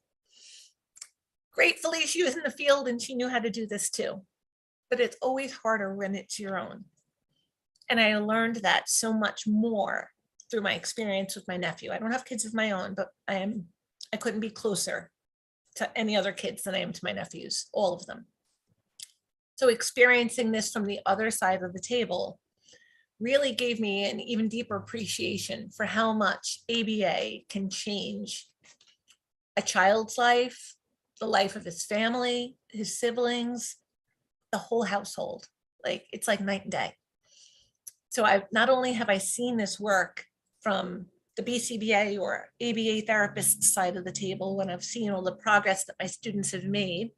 Gratefully, she was in the field and she knew how to do this too. But it's always harder when it's your own. And I learned that so much more through my experience with my nephew. I don't have kids of my own, but I couldn't be closer to any other kids than I am to my nephews, all of them. So experiencing this from the other side of the table really gave me an even deeper appreciation for how much ABA can change a child's life, the life of his family, his siblings, the whole household. Like it's like night and day. So not only have I seen this work from the BCBA or ABA therapist side of the table when I've seen all the progress that my students have made,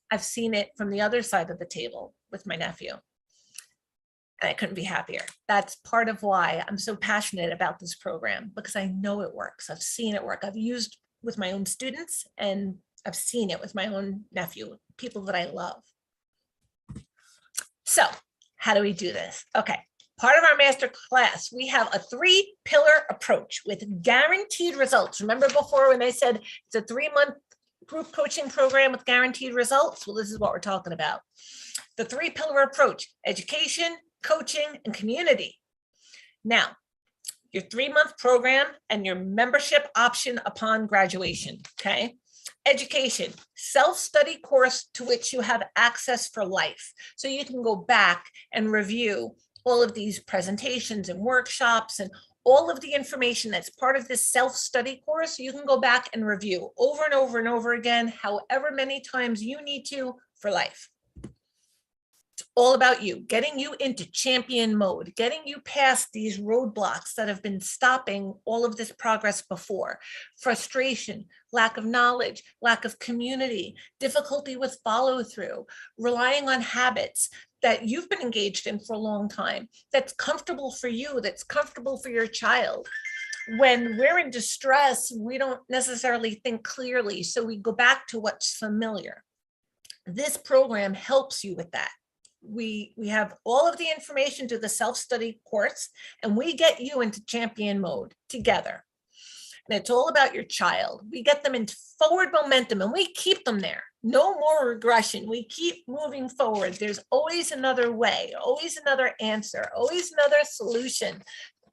I've seen it from the other side of the table with my nephew. And I couldn't be happier. That's part of why I'm so passionate about this program, because I know it works. I've seen it work. I've used with my own students and I've seen it with my own nephew, people that I love. So how do we do this? Okay. Part of our master class, we have a 3-pillar approach with guaranteed results. Remember before when I said it's a 3-month group coaching program with guaranteed results? Well, this is what we're talking about. The 3-pillar approach: education, coaching, and community. Now, your 3-month program and your membership option upon graduation, okay? Education, self-study course to which you have access for life. So you can go back and review all of these presentations and workshops and all of the information that's part of this self-study course. You can go back and review over and over and over again, however many times you need to, for life. It's all about you, getting you into champion mode, getting you past these roadblocks that have been stopping all of this progress before. Frustration, lack of knowledge, lack of community, difficulty with follow through, relying on habits that you've been engaged in for a long time, that's comfortable for you, that's comfortable for your child. When we're in distress, we don't necessarily think clearly, so we go back to what's familiar. This program helps you with that. We have all of the information to the self-study course, and we get you into champion mode together. And it's all about your child. We get them into forward momentum and we keep them there. No more regression. We keep moving forward. There's always another way, always another answer, always another solution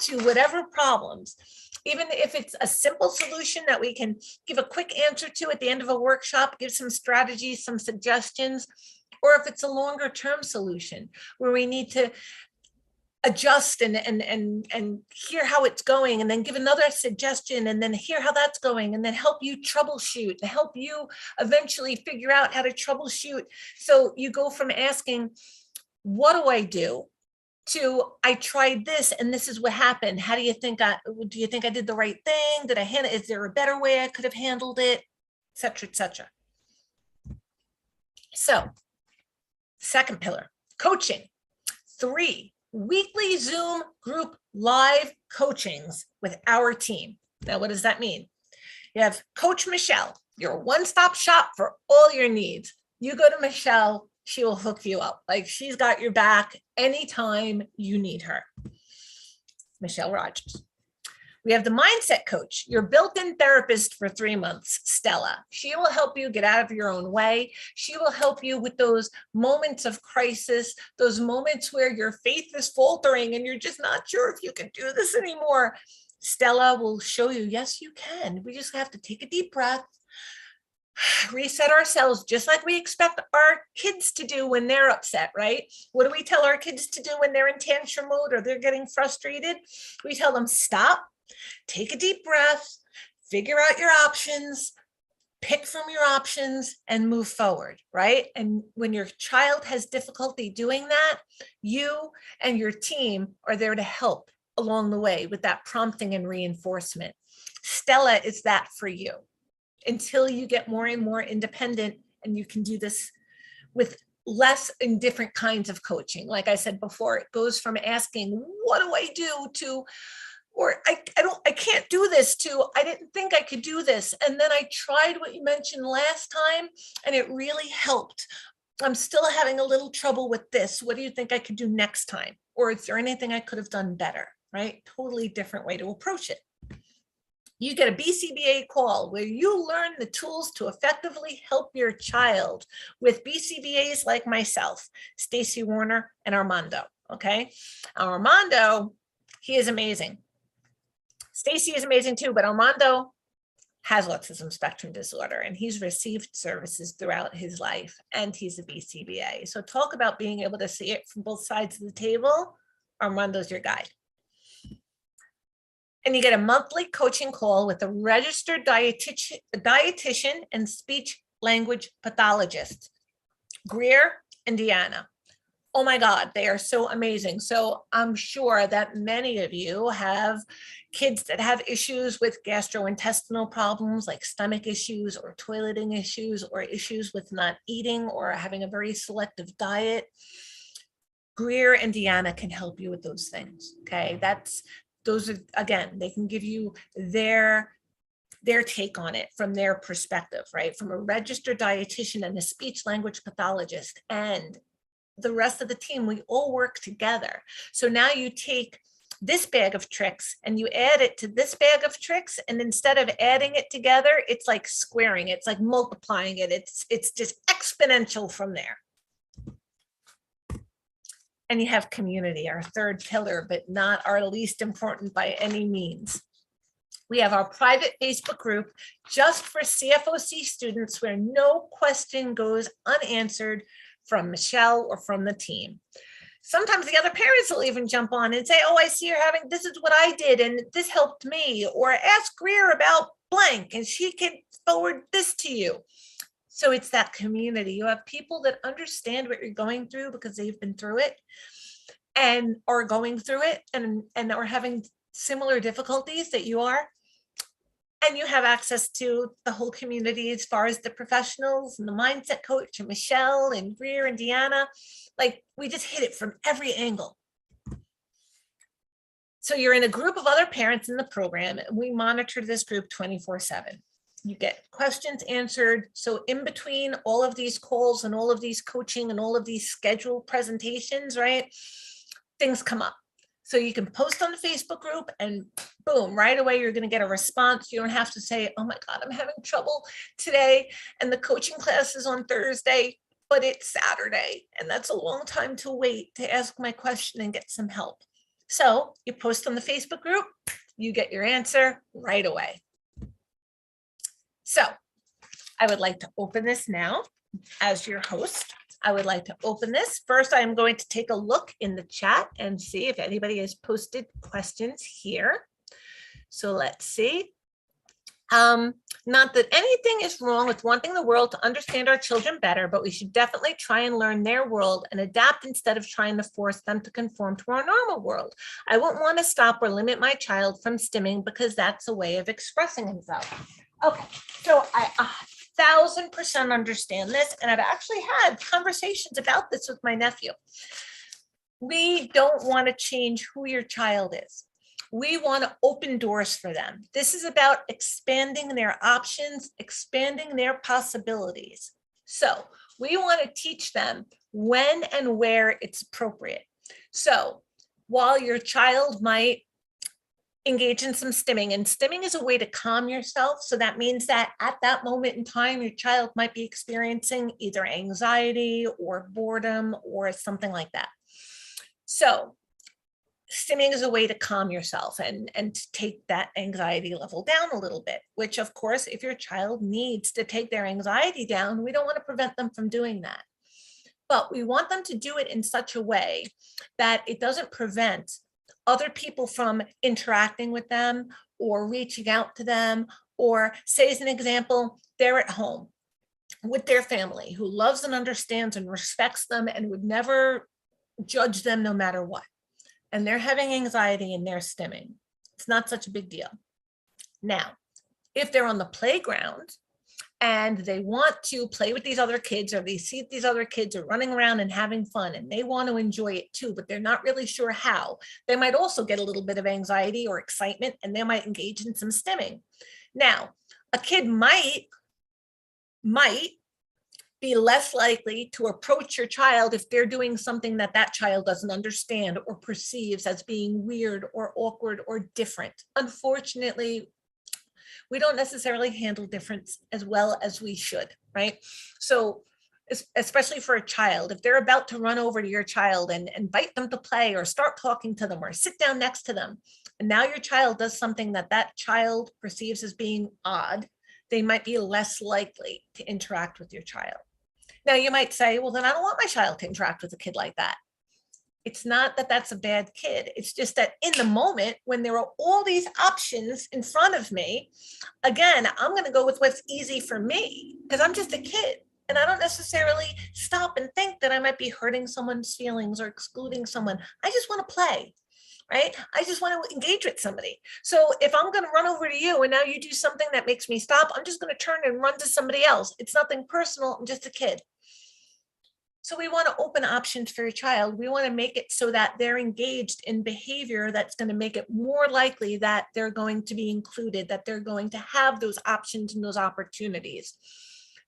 to whatever problems. Even if it's a simple solution that we can give a quick answer to at the end of a workshop, give some strategies, some suggestions, or if it's a longer term solution where we need to adjust and hear how it's going, and then give another suggestion, and then hear how that's going, and then help you troubleshoot and help you eventually figure out how to troubleshoot. So you go from asking, what do I do, to I tried this and this is what happened. How do you think I did the right thing? Did I handle it? Is there a better way I could have handled it? Et cetera, et cetera. So, second pillar, coaching. 3 weekly Zoom group live coachings with our team. Now, what does that mean? You have Coach Michelle, your one-stop shop for all your needs. You go to Michelle, she will hook you up. Like, she's got your back anytime you need her. Michelle Rogers. We have the mindset coach, your built-in therapist for 3 months, Stella. She will help you get out of your own way. She will help you with those moments of crisis, those moments where your faith is faltering and you're just not sure if you can do this anymore. Stella will show you, yes, you can. We just have to take a deep breath, reset ourselves, just like we expect our kids to do when they're upset, right? What do we tell our kids to do when they're in tantrum mode or they're getting frustrated? We tell them, stop, take a deep breath, figure out your options, pick from your options, and move forward, right? And when your child has difficulty doing that, you and your team are there to help along the way with that prompting and reinforcement. Stella is that for you until you get more and more independent and you can do this with less and different kinds of coaching. Like I said before, it goes from asking, what do I do, to, or I can't do this, to I didn't think I could do this. And then I tried what you mentioned last time and it really helped. I'm still having a little trouble with this. What do you think I could do next time? Or is there anything I could have done better, right? Totally different way to approach it. You get a BCBA call where you learn the tools to effectively help your child with BCBAs like myself, Stacy Warner and Armando, okay? Armando, he is amazing. Stacy is amazing too, but Armando has autism spectrum disorder and he's received services throughout his life and he's a BCBA. So talk about being able to see it from both sides of the table. Armando's your guy. And you get a monthly coaching call with a registered dietitian and speech language pathologist, Greer and Deanna. Oh my God, they are so amazing. So I'm sure that many of you have kids that have issues with gastrointestinal problems like stomach issues or toileting issues or issues with not eating or having a very selective diet. Greer and Deanna can help you with those things, okay? Those are, again, they can give you their take on it from their perspective, right? From a registered dietitian and a speech language pathologist and the rest of the team, we all work together. So now you take this bag of tricks and you add it to this bag of tricks, and instead of adding it together, it's like squaring it, it's like multiplying it, it's just exponential from there. And you have community, our third pillar, but not our least important by any means. We have our private Facebook group just for CFOC students where no question goes unanswered from Michelle or from the team. Sometimes the other parents will even jump on and say, oh, I see you're having, this is what I did and this helped me, or ask Greer about blank and she can forward this to you. So it's that community. You have people that understand what you're going through because they've been through it and are going through it and are having similar difficulties that you are. And you have access to the whole community as far as the professionals and the mindset coach and Michelle and Greer and Deanna. Like, we just hit it from every angle. So you're in a group of other parents in the program, and we monitor this group 24/7. You get questions answered. So in between all of these calls and all of these coaching and all of these scheduled presentations, right, things come up. So you can post on the Facebook group and boom, right away, you're going to get a response. You don't have to say, oh my God, I'm having trouble today. And the coaching class is on Thursday, but it's Saturday. And that's a long time to wait to ask my question and get some help. So you post on the Facebook group, you get your answer right away. So I would like to open this now as your host. I would like to open this. First, I'm going to take a look in the chat and see if anybody has posted questions here. So let's see. Not that anything is wrong with wanting the world to understand our children better, but we should definitely try and learn their world and adapt instead of trying to force them to conform to our normal world. I wouldn't want to stop or limit my child from stimming because that's a way of expressing himself. Okay, so I 1000% understand this, and I've actually had conversations about this with my nephew. We don't want to change who your child is. We want to open doors for them. This is about expanding their options, expanding their possibilities. So we want to teach them when and where it's appropriate. So while your child might engage in some stimming, and stimming is a way to calm yourself. So that means that at that moment in time, your child might be experiencing either anxiety or boredom or something like that. So stimming is a way to calm yourself and to take that anxiety level down a little bit, which of course, if your child needs to take their anxiety down, we don't want to prevent them from doing that. But we want them to do it in such a way that it doesn't prevent other people from interacting with them or reaching out to them, or say, as an example, they're at home with their family who loves and understands and respects them and would never judge them no matter what. And they're having anxiety and they're stimming. It's not such a big deal. Now, if they're on the playground and they want to play with these other kids, or they see these other kids are running around and having fun and they want to enjoy it too, but they're not really sure how, they might also get a little bit of anxiety or excitement and they might engage in some stimming. Now, a kid might be less likely to approach your child if they're doing something that that child doesn't understand or perceives as being weird or awkward or different. Unfortunately, we don't necessarily handle difference as well as we should, right? So especially for a child, if they're about to run over to your child and invite them to play or start talking to them or sit down next to them, and now your child does something that that child perceives as being odd, they might be less likely to interact with your child. Now you might say, well, then I don't want my child to interact with a kid like that. It's not that that's a bad kid. It's just that in the moment when there are all these options in front of me, again, I'm going to go with what's easy for me because I'm just a kid. And I don't necessarily stop and think that I might be hurting someone's feelings or excluding someone. I just want to play, right? I just want to engage with somebody. So if I'm going to run over to you and now you do something that makes me stop, I'm just going to turn and run to somebody else. It's nothing personal. I'm just a kid. So we want to open options for your child. We want to make it so that they're engaged in behavior that's going to make it more likely that they're going to be included, that they're going to have those options and those opportunities.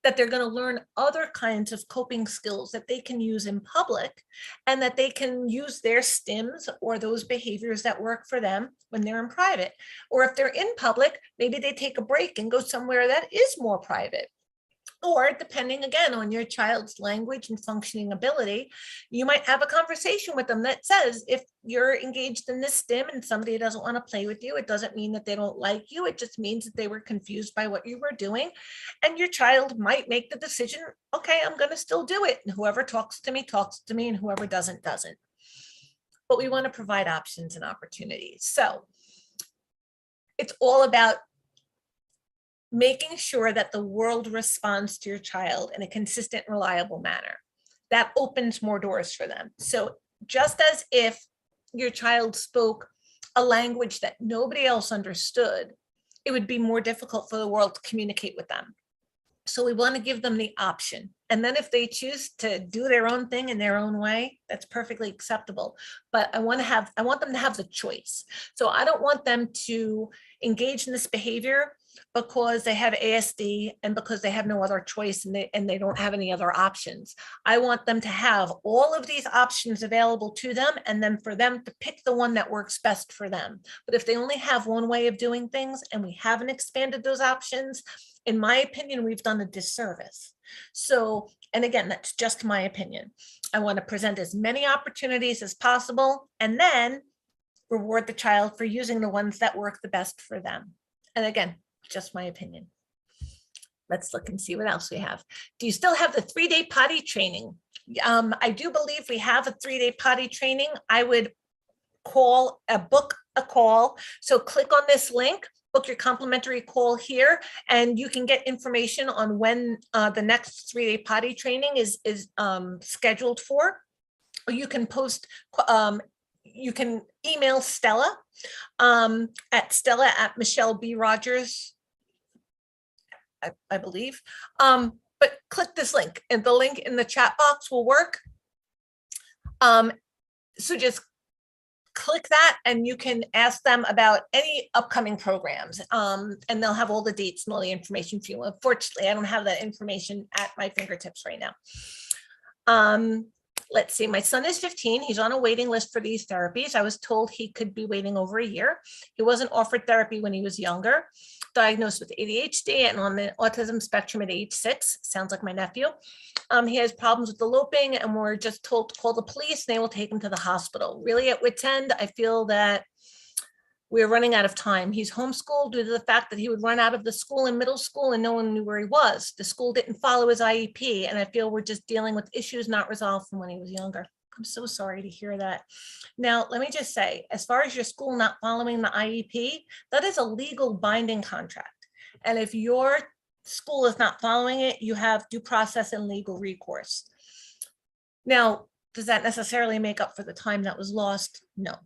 that they're going to learn other kinds of coping skills that they can use in public, and that they can use their stims or those behaviors that work for them when they're in private. Or if they're in public, maybe they take a break and go somewhere that is more private. Or depending again on your child's language and functioning ability, you might have a conversation with them that says, if you're engaged in this stim and somebody doesn't want to play with you, it doesn't mean that they don't like you. It just means that they were confused by what you were doing. And your child might make the decision, okay, I'm going to still do it. And whoever talks to me, and whoever doesn't, doesn't. But we want to provide options and opportunities. So it's all about making sure that the world responds to your child in a consistent, reliable manner. That opens more doors for them. So just as if your child spoke a language that nobody else understood, it would be more difficult for the world to communicate with them. So we want to give them the option. And then if they choose to do their own thing in their own way, that's perfectly acceptable. But I want them to have the choice. So I don't want them to engage in this behavior because they have ASD and because they have no other choice and they don't have any other options. I want them to have all of these options available to them, and then for them to pick the one that works best for them. But if they only have one way of doing things and we haven't expanded those options, in my opinion, we've done a disservice. So, and again, that's just my opinion. I want to present as many opportunities as possible and then reward the child for using the ones that work the best for them. And again, just my opinion. Let's look and see what else we have. Do you still have the 3-day potty training? I do believe we have a 3-day potty training. I would book a call. So click on this link, book your complimentary call here, and you can get information on when the next 3-day potty training is scheduled for. Or you can you can email Stella at stella@michellebrodgers, I believe. But click this link, and the link in the chat box will work. So just click that and you can ask them about any upcoming programs, and they'll have all the dates and all the information for you. Unfortunately, I don't have that information at my fingertips right now. Let's see, my son is 15. He's on a waiting list for these therapies. I was told he could be waiting over a year. He wasn't offered therapy when he was younger, diagnosed with ADHD and on the autism spectrum at age 6. Sounds like my nephew. He has problems with eloping, and we're just told to call the police and they will take him to the hospital. Really at wit's end. I feel that we're running out of time. He's homeschooled due to the fact that he would run out of the school in middle school and no one knew where he was. The school didn't follow his IEP, and I feel we're just dealing with issues not resolved from when he was younger. I'm so sorry to hear that. Now, let me just say, as far as your school not following the IEP, that is a legal binding contract. And if your school is not following it, you have due process and legal recourse. Now, does that necessarily make up for the time that was lost? No.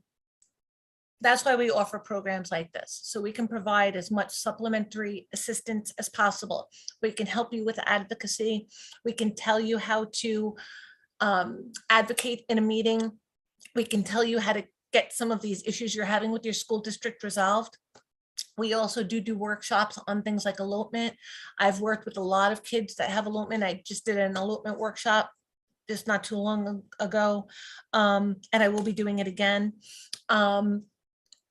That's why we offer programs like this, so we can provide as much supplementary assistance as possible. We can help you with advocacy. We can tell you how to advocate in a meeting. We can tell you how to get some of these issues you're having with your school district resolved. We also do workshops on things like elopement. I've worked with a lot of kids that have elopement. I just did an elopement workshop just not too long ago, and I will be doing it again.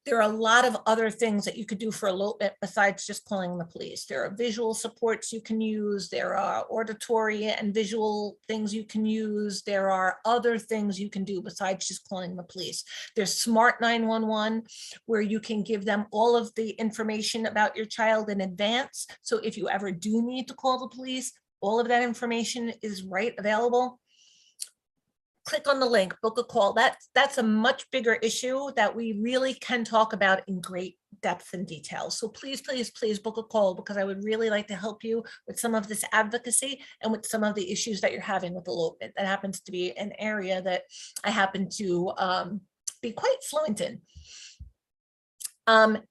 There are a lot of other things that you could do for elopement besides just calling the police. There are visual supports you can use. There are auditory and visual things you can use. There are other things you can do besides just calling the police. There's Smart 911, where you can give them all of the information about your child in advance. So if you ever do need to call the police, all of that information is right available. Click on the link, book a call. That's a much bigger issue that we really can talk about in great depth and detail. So please, please, please book a call, because I would really like to help you with some of this advocacy and with some of the issues that you're having with elopement. That happens to be an area that I happen to be quite fluent in.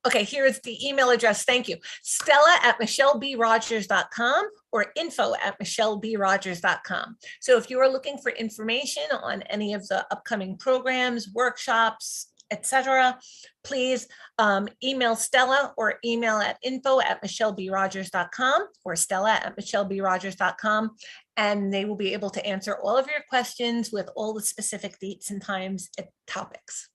Okay, here is the email address. Thank you. Stella@michellebrodgers.com or info@michellebrodgers.com. So if you are looking for information on any of the upcoming programs, workshops, etc., please email Stella or email at info@michellebrogers.com or stella@michellebrogers.com, and they will be able to answer all of your questions with all the specific dates and times and topics.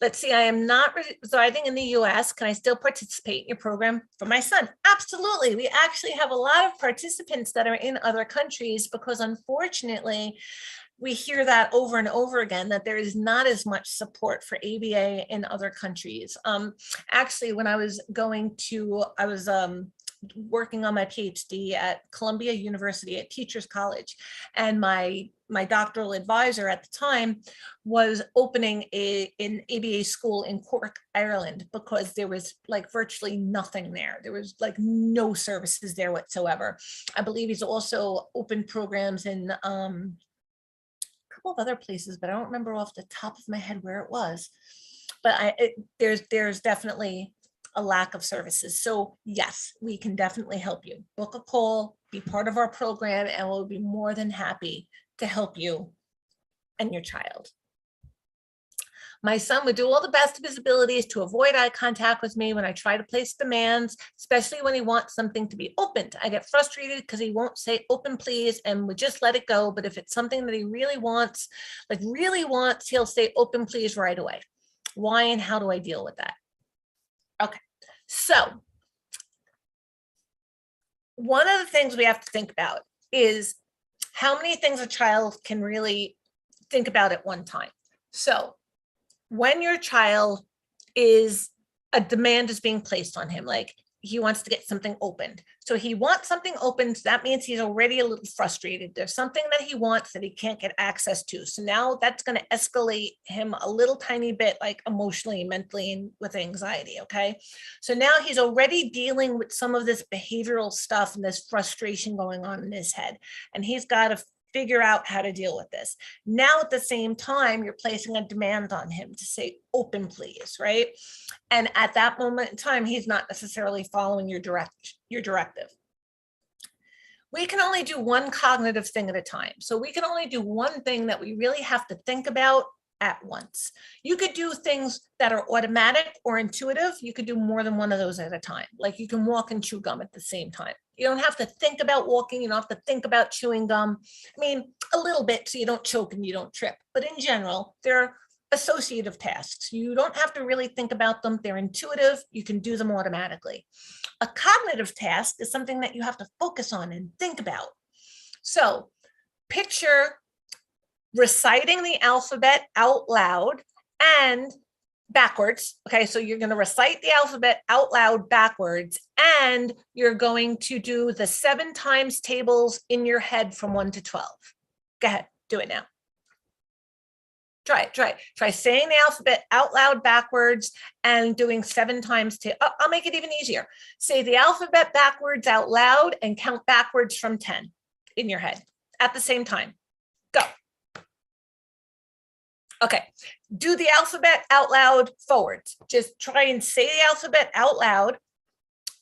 Let's see, I am not residing in the US. Can I still participate in your program for my son? Absolutely. We actually have a lot of participants that are in other countries because unfortunately, we hear that over and over again, that there is not as much support for ABA in other countries. Actually, when I was working on my PhD at Columbia University at Teachers College, and my doctoral advisor at the time was opening an ABA school in Cork, Ireland, because there was like virtually nothing there. There was like no services there whatsoever. I believe he's also opened programs in a couple of other places, but I don't remember off the top of my head where it was. But there's definitely a lack of services. So yes, we can definitely help you. Book a call, be part of our program, and we'll be more than happy to help you and your child. My son would do all the best of his abilities to avoid eye contact with me when I try to place demands, especially when he wants something to be opened. I get frustrated because he won't say open please and would just let it go. But if it's something that he really wants, he'll say open please right away. Why and how do I deal with that? Okay, so one of the things we have to think about is how many things a child can really think about at one time. So when your child a demand is being placed on him, like he wants to get something opened. So he wants something opened. That means he's already a little frustrated. There's something that he wants that he can't get access to. So now that's going to escalate him a little tiny bit, like emotionally, mentally, and with anxiety. Okay. So now he's already dealing with some of this behavioral stuff and this frustration going on in his head. And he's got to figure out how to deal with this. Now, at the same time, you're placing a demand on him to say, open, please, right? And at that moment in time, he's not necessarily following your directive. We can only do one cognitive thing at a time. So we can only do one thing that we really have to think about at once. You could do things that are automatic or intuitive. You could do more than one of those at a time. Like you can walk and chew gum at the same time. You don't have to think about walking. You don't have to think about chewing gum. I mean, a little bit so you don't choke and you don't trip. But in general, they're associative tasks. You don't have to really think about them. They're intuitive. You can do them automatically. A cognitive task is something that you have to focus on and think about. So picture reciting the alphabet out loud and backwards. Okay, so you're going to recite the alphabet out loud backwards, and you're going to do the 7 times tables in your head from 1 to 12. Go ahead, do it now. Try saying the alphabet out loud backwards and doing 7 times. I'll make it even easier. Say the alphabet backwards out loud and count backwards from 10 in your head at the same time. Go. Okay, do the alphabet out loud forwards. Just try and say the alphabet out loud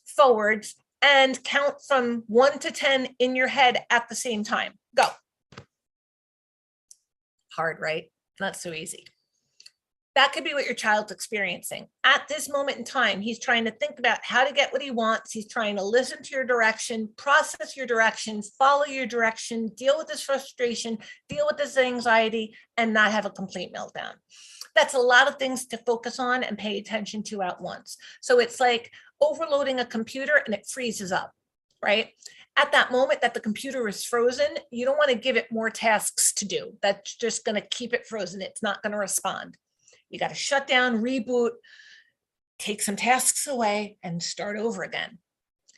forwards and count from 1 to 10 in your head at the same time. Go. Hard, right? Not so easy. That could be what your child's experiencing. At this moment in time, he's trying to think about how to get what he wants. He's trying to listen to your direction, process your direction, follow your direction, deal with this frustration, deal with this anxiety, and not have a complete meltdown. That's a lot of things to focus on and pay attention to at once. So it's like overloading a computer and it freezes up, right? At that moment that the computer is frozen, you don't want to give it more tasks to do. That's just going to keep it frozen. It's not going to respond. You got to shut down, reboot, take some tasks away, and start over again.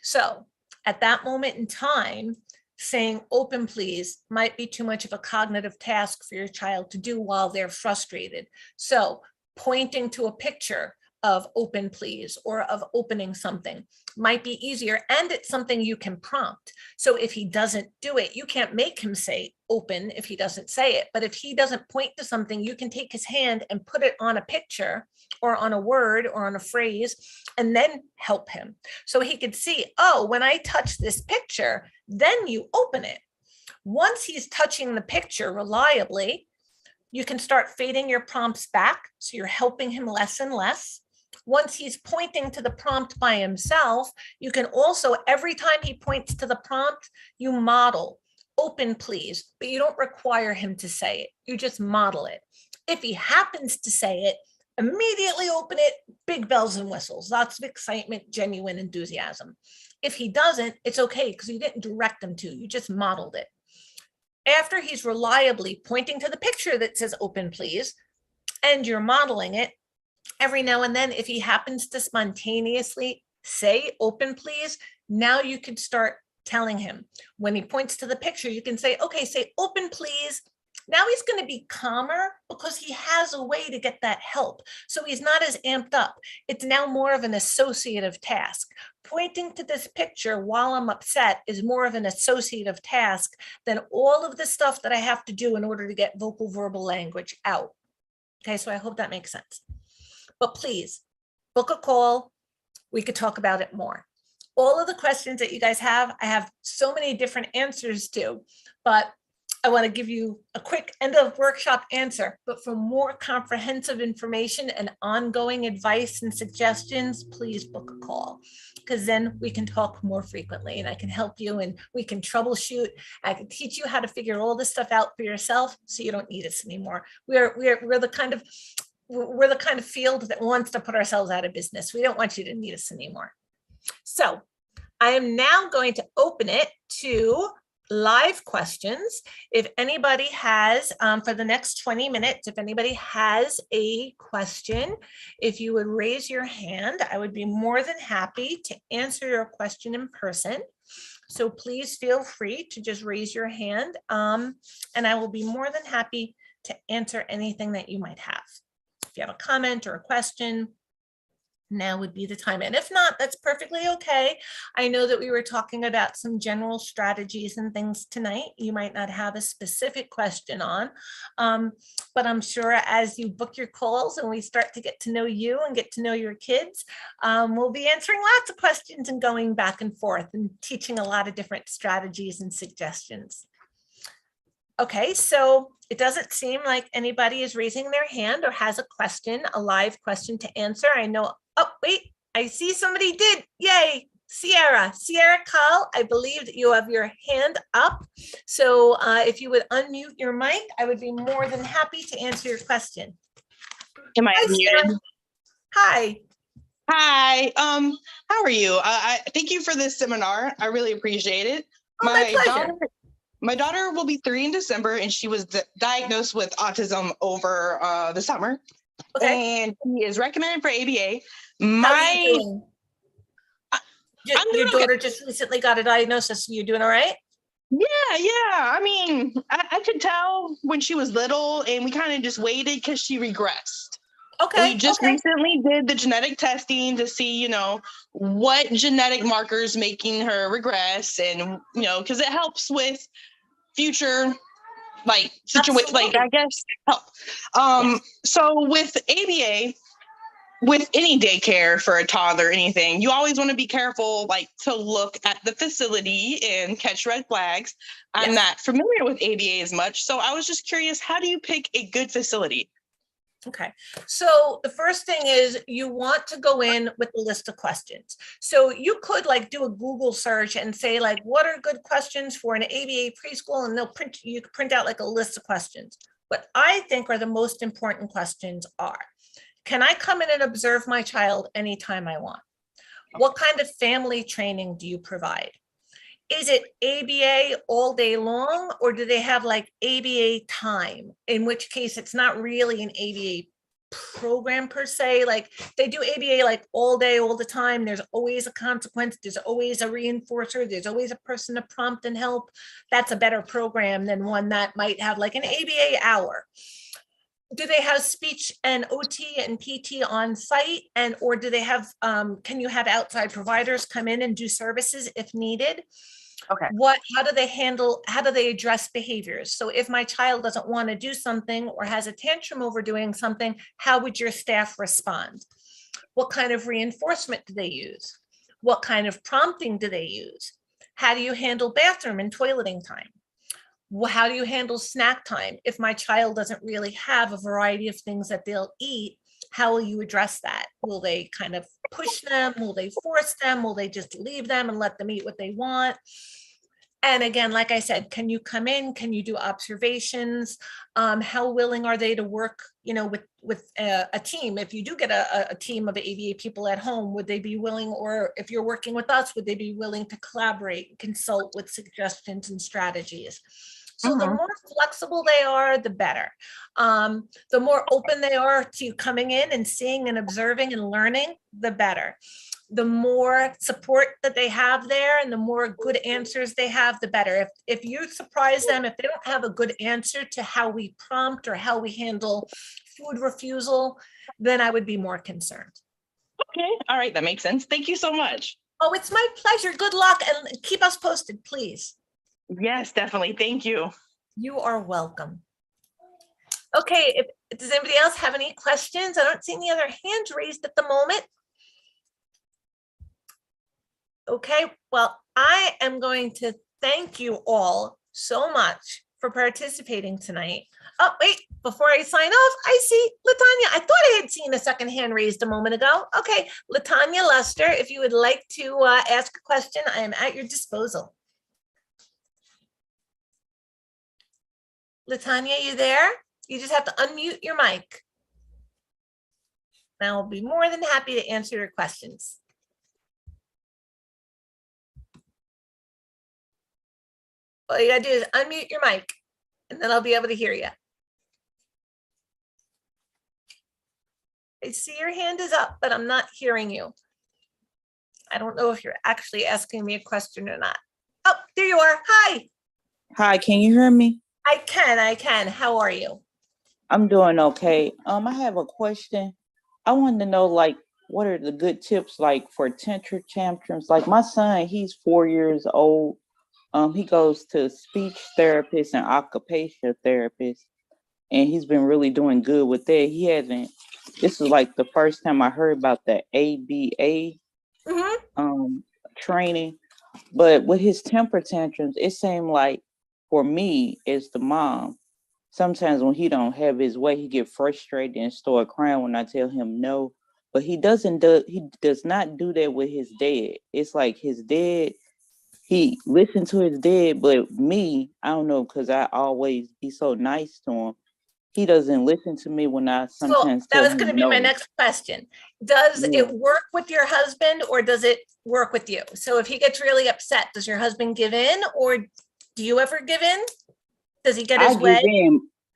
So at that moment in time, saying open please might be too much of a cognitive task for your child to do while they're frustrated. So pointing to a picture of open please or of opening something might be easier, and it's something you can prompt. So if he doesn't do it, you can't make him say open if he doesn't say it. But if he doesn't point to something, you can take his hand and put it on a picture or on a word or on a phrase and then help him. So he could see, oh, when I touch this picture, then you open it. Once he's touching the picture reliably, you can start fading your prompts back. So you're helping him less and less. Once he's pointing to the prompt by himself, you can also, every time he points to the prompt, you model, open please, but you don't require him to say it. You just model it. If he happens to say it, immediately open it, big bells and whistles, lots of excitement, genuine enthusiasm. If he doesn't, it's okay because you didn't direct him to, you just modeled it. After he's reliably pointing to the picture that says open please, and you're modeling it, every now and then, if he happens to spontaneously say open please, now you can start telling him. When he points to the picture, you can say, okay, say open please. Now he's going to be calmer because he has a way to get that help. So he's not as amped up. It's now more of an associative task. Pointing to this picture while I'm upset is more of an associative task than all of the stuff that I have to do in order to get vocal verbal language out. Okay, so I hope that makes sense. But please book a call. We could talk about it more. All of the questions that you guys have, I have so many different answers to, but I want to give you a quick end of workshop answer. But for more comprehensive information and ongoing advice and suggestions, please book a call, because then we can talk more frequently and I can help you and we can troubleshoot. I can teach you how to figure all this stuff out for yourself so you don't need us anymore. We're the kind of field that wants to put ourselves out of business. We don't want you to need us anymore. So I am now going to open it to live questions. If anybody has, for the next 20 minutes, if anybody has a question, if you would raise your hand, I would be more than happy to answer your question in person. So please feel free to just raise your hand, and I will be more than happy to answer anything that you might have. If you have a comment or a question, now would be the time. And if not, that's perfectly okay. I know that we were talking about some general strategies and things tonight. You might not have a specific question on, but I'm sure as you book your calls and we start to get to know you and get to know your kids, we'll be answering lots of questions and going back and forth and teaching a lot of different strategies and suggestions. Okay, so it doesn't seem like anybody is raising their hand or has a question, a live question to answer. I know, oh, wait, I see somebody did. Yay, Sierra Call, I believe that you have your hand up. So if you would unmute your mic, I would be more than happy to answer your question. Am I Hi, Sierra. unmuted? Hi. Hi, how are you? I thank you for this seminar. I really appreciate it. Oh, my pleasure. My daughter will be 3 in December, and she was diagnosed with autism over the summer. Okay. And she is recommended for ABA. How are you doing? I'm Your doing daughter just recently got a diagnosis. You're doing all right? Yeah. I mean, I could tell when she was little, and we kind of just waited because she regressed. Okay. We just recently did the genetic testing to see, what genetic markers making her regress, and because it helps with future situations, I guess help. Yes. So with ABA, with any daycare for a toddler or anything, you always want to be careful, to look at the facility and catch red flags. I'm not familiar with ABA as much, so I was just curious, how do you pick a good facility? Okay, so the first thing is you want to go in with a list of questions. So you could do a Google search and say what are good questions for an ABA preschool, and you could print out a list of questions. What I think are the most important questions are, can I come in and observe my child anytime I want? What kind of family training do you provide? Is it ABA all day long, or do they have ABA time? In which case it's not really an ABA program per se. They do ABA all day, all the time. There's always a consequence. There's always a reinforcer. There's always a person to prompt and help. That's a better program than one that might have an ABA hour. Do they have speech and OT and PT on site, or do they have, can you have outside providers come in and do services if needed? Okay. How do they address behaviors? So if my child doesn't want to do something or has a tantrum over doing something, how would your staff respond? What kind of reinforcement do they use? What kind of prompting do they use? How do you handle bathroom and toileting time? How do you handle snack time? If my child doesn't really have a variety of things that they'll eat, how will you address that? Will they kind of push them? Will they force them? Will they just leave them and let them eat what they want? And again, like I said, can you come in? Can you do observations? How willing are they to work, with a team? If you do get a team of ABA people at home, would they be willing, or if you're working with us, would they be willing to collaborate, consult with suggestions and strategies? So the more flexible they are, the better. The more open they are to you coming in and seeing and observing and learning, the better. The more support that they have there and the more good answers they have, the better. If you surprise them, if they don't have a good answer to how we prompt or how we handle food refusal, then I would be more concerned. Okay. All right. That makes sense. Thank you so much. Oh, it's my pleasure. Good luck and keep us posted, please. Yes, definitely. Thank you. You are welcome. Okay. Does anybody else have any questions? I don't see any other hands raised at the moment. Okay, well, I am going to thank you all so much for participating tonight. Oh, wait, before I sign off, I see Latanya. I thought I had seen a second hand raised a moment ago. Okay, Latanya Lester, if you would like to ask a question, I am at your disposal. Latanya, you there? You just have to unmute your mic. And I'll be more than happy to answer your questions. All you gotta do is unmute your mic and then I'll be able to hear you. I see your hand is up, but I'm not hearing you. I don't know if you're actually asking me a question or not. Oh, there you are. Hi. Hi, can you hear me? I can. How are you? I'm doing okay. I have a question. I wanted to know, what are the good tips, for tantrums? Like my son, he's 4 years old. He goes to speech therapist and occupational therapist, and he's been really doing good with that. This is the first time I heard about the ABA training, but with his temper tantrums, it seemed like for me as the mom, sometimes when he don't have his way, he get frustrated and start crying when I tell him no, but he does not do that with his dad. It's like his dad, he listened to his dad, but me, I don't know, because I always be so nice to him. He doesn't listen to me when I sometimes that tell was him going to be no. my next question. Does Yeah. it work with your husband or does it work with you? So if he gets really upset, does your husband give in or do you ever give in? Does he get his way?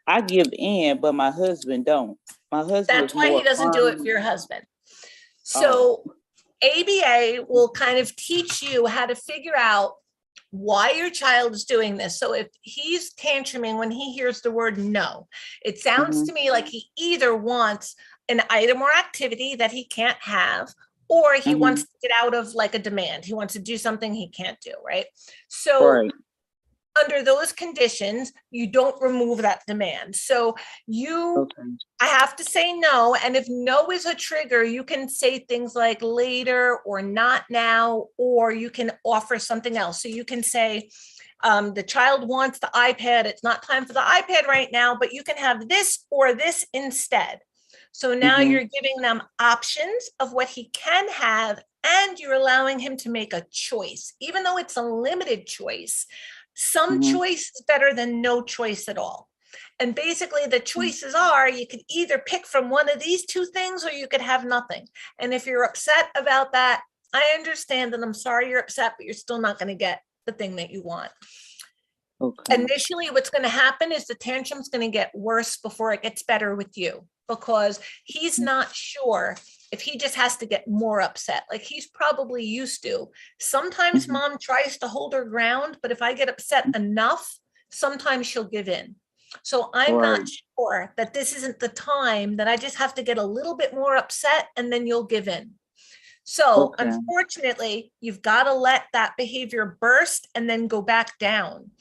I give in, but my husband don't. My husband That's is why he more doesn't do it firm. for your husband. So ABA will kind of teach you how to figure out why your child is doing this. So if he's tantruming when he hears the word no, it sounds to me like he either wants an item or activity that he can't have, or he wants to get out of a demand. He wants to do something he can't do, right? So Right. under those conditions, you don't remove that demand. So I have to say no. And if no is a trigger, you can say things like later or not now, or you can offer something else. So you can say, the child wants the iPad. It's not time for the iPad right now, but you can have this or this instead. So now you're giving them options of what he can have, and you're allowing him to make a choice, even though it's a limited choice. Some choice is better than no choice at all. And basically the choices are, you could either pick from one of these two things or you could have nothing. And if you're upset about that, I understand and I'm sorry you're upset, but you're still not going to get the thing that you want. Okay. Initially, what's going to happen is the tantrum's going to get worse before it gets better with you, because he's not sure if he just has to get more upset. Like he's probably used to. Sometimes mom tries to hold her ground, but if I get upset enough, sometimes she'll give in. So I'm not sure that this isn't the time, that I just have to get a little bit more upset and then you'll give in. So unfortunately, you've got to let that behavior burst and then go back down.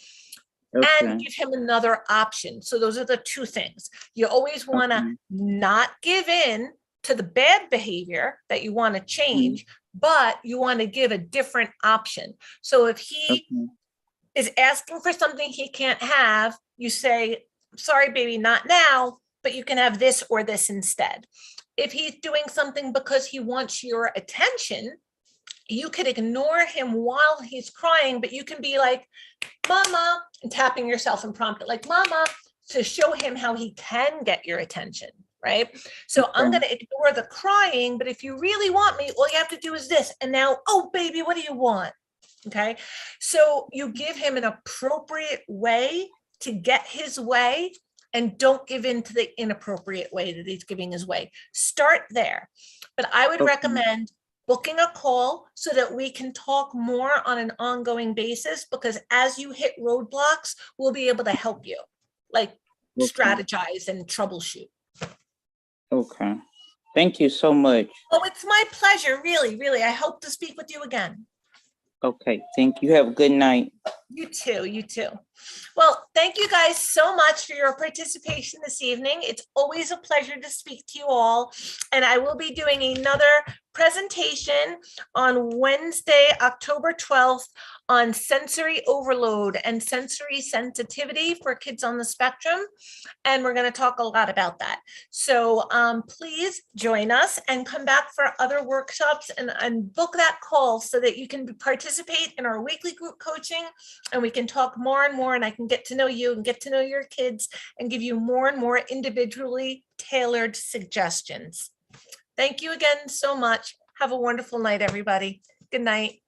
And give him another option. So those are the two things. You always want to not give in to the bad behavior that you want to change, but you want to give a different option. So if he is asking for something he can't have, you say, sorry, baby, not now, but you can have this or this instead. If he's doing something because he wants your attention, you could ignore him while he's crying, but you can be like, mama, and tapping yourself and prompt it like, mama, to show him how he can get your attention, right? So I'm going to ignore the crying, but if you really want me, all you have to do is this. And now, oh, baby, what do you want? Okay. So you give him an appropriate way to get his way, and don't give in to the inappropriate way that he's giving his way. Start there. But I would recommend booking a call so that we can talk more on an ongoing basis, because as you hit roadblocks, we'll be able to help you, like strategize and troubleshoot. Okay. Thank you so much. Oh, it's my pleasure. Really, really. I hope to speak with you again. Okay. Thank you. Have a good night. You too. You too. Well, thank you guys so much for your participation this evening. It's always a pleasure to speak to you all. And I will be doing another presentation on Wednesday, October 12th on sensory overload and sensory sensitivity for kids on the spectrum. And we're going to talk a lot about that. So please join us and come back for other workshops and book that call so that you can participate in our weekly group coaching, and we can talk more and more, and I can get to know you and get to know your kids and give you more and more individually tailored suggestions. Thank you again so much. Have a wonderful night, everybody. Good night.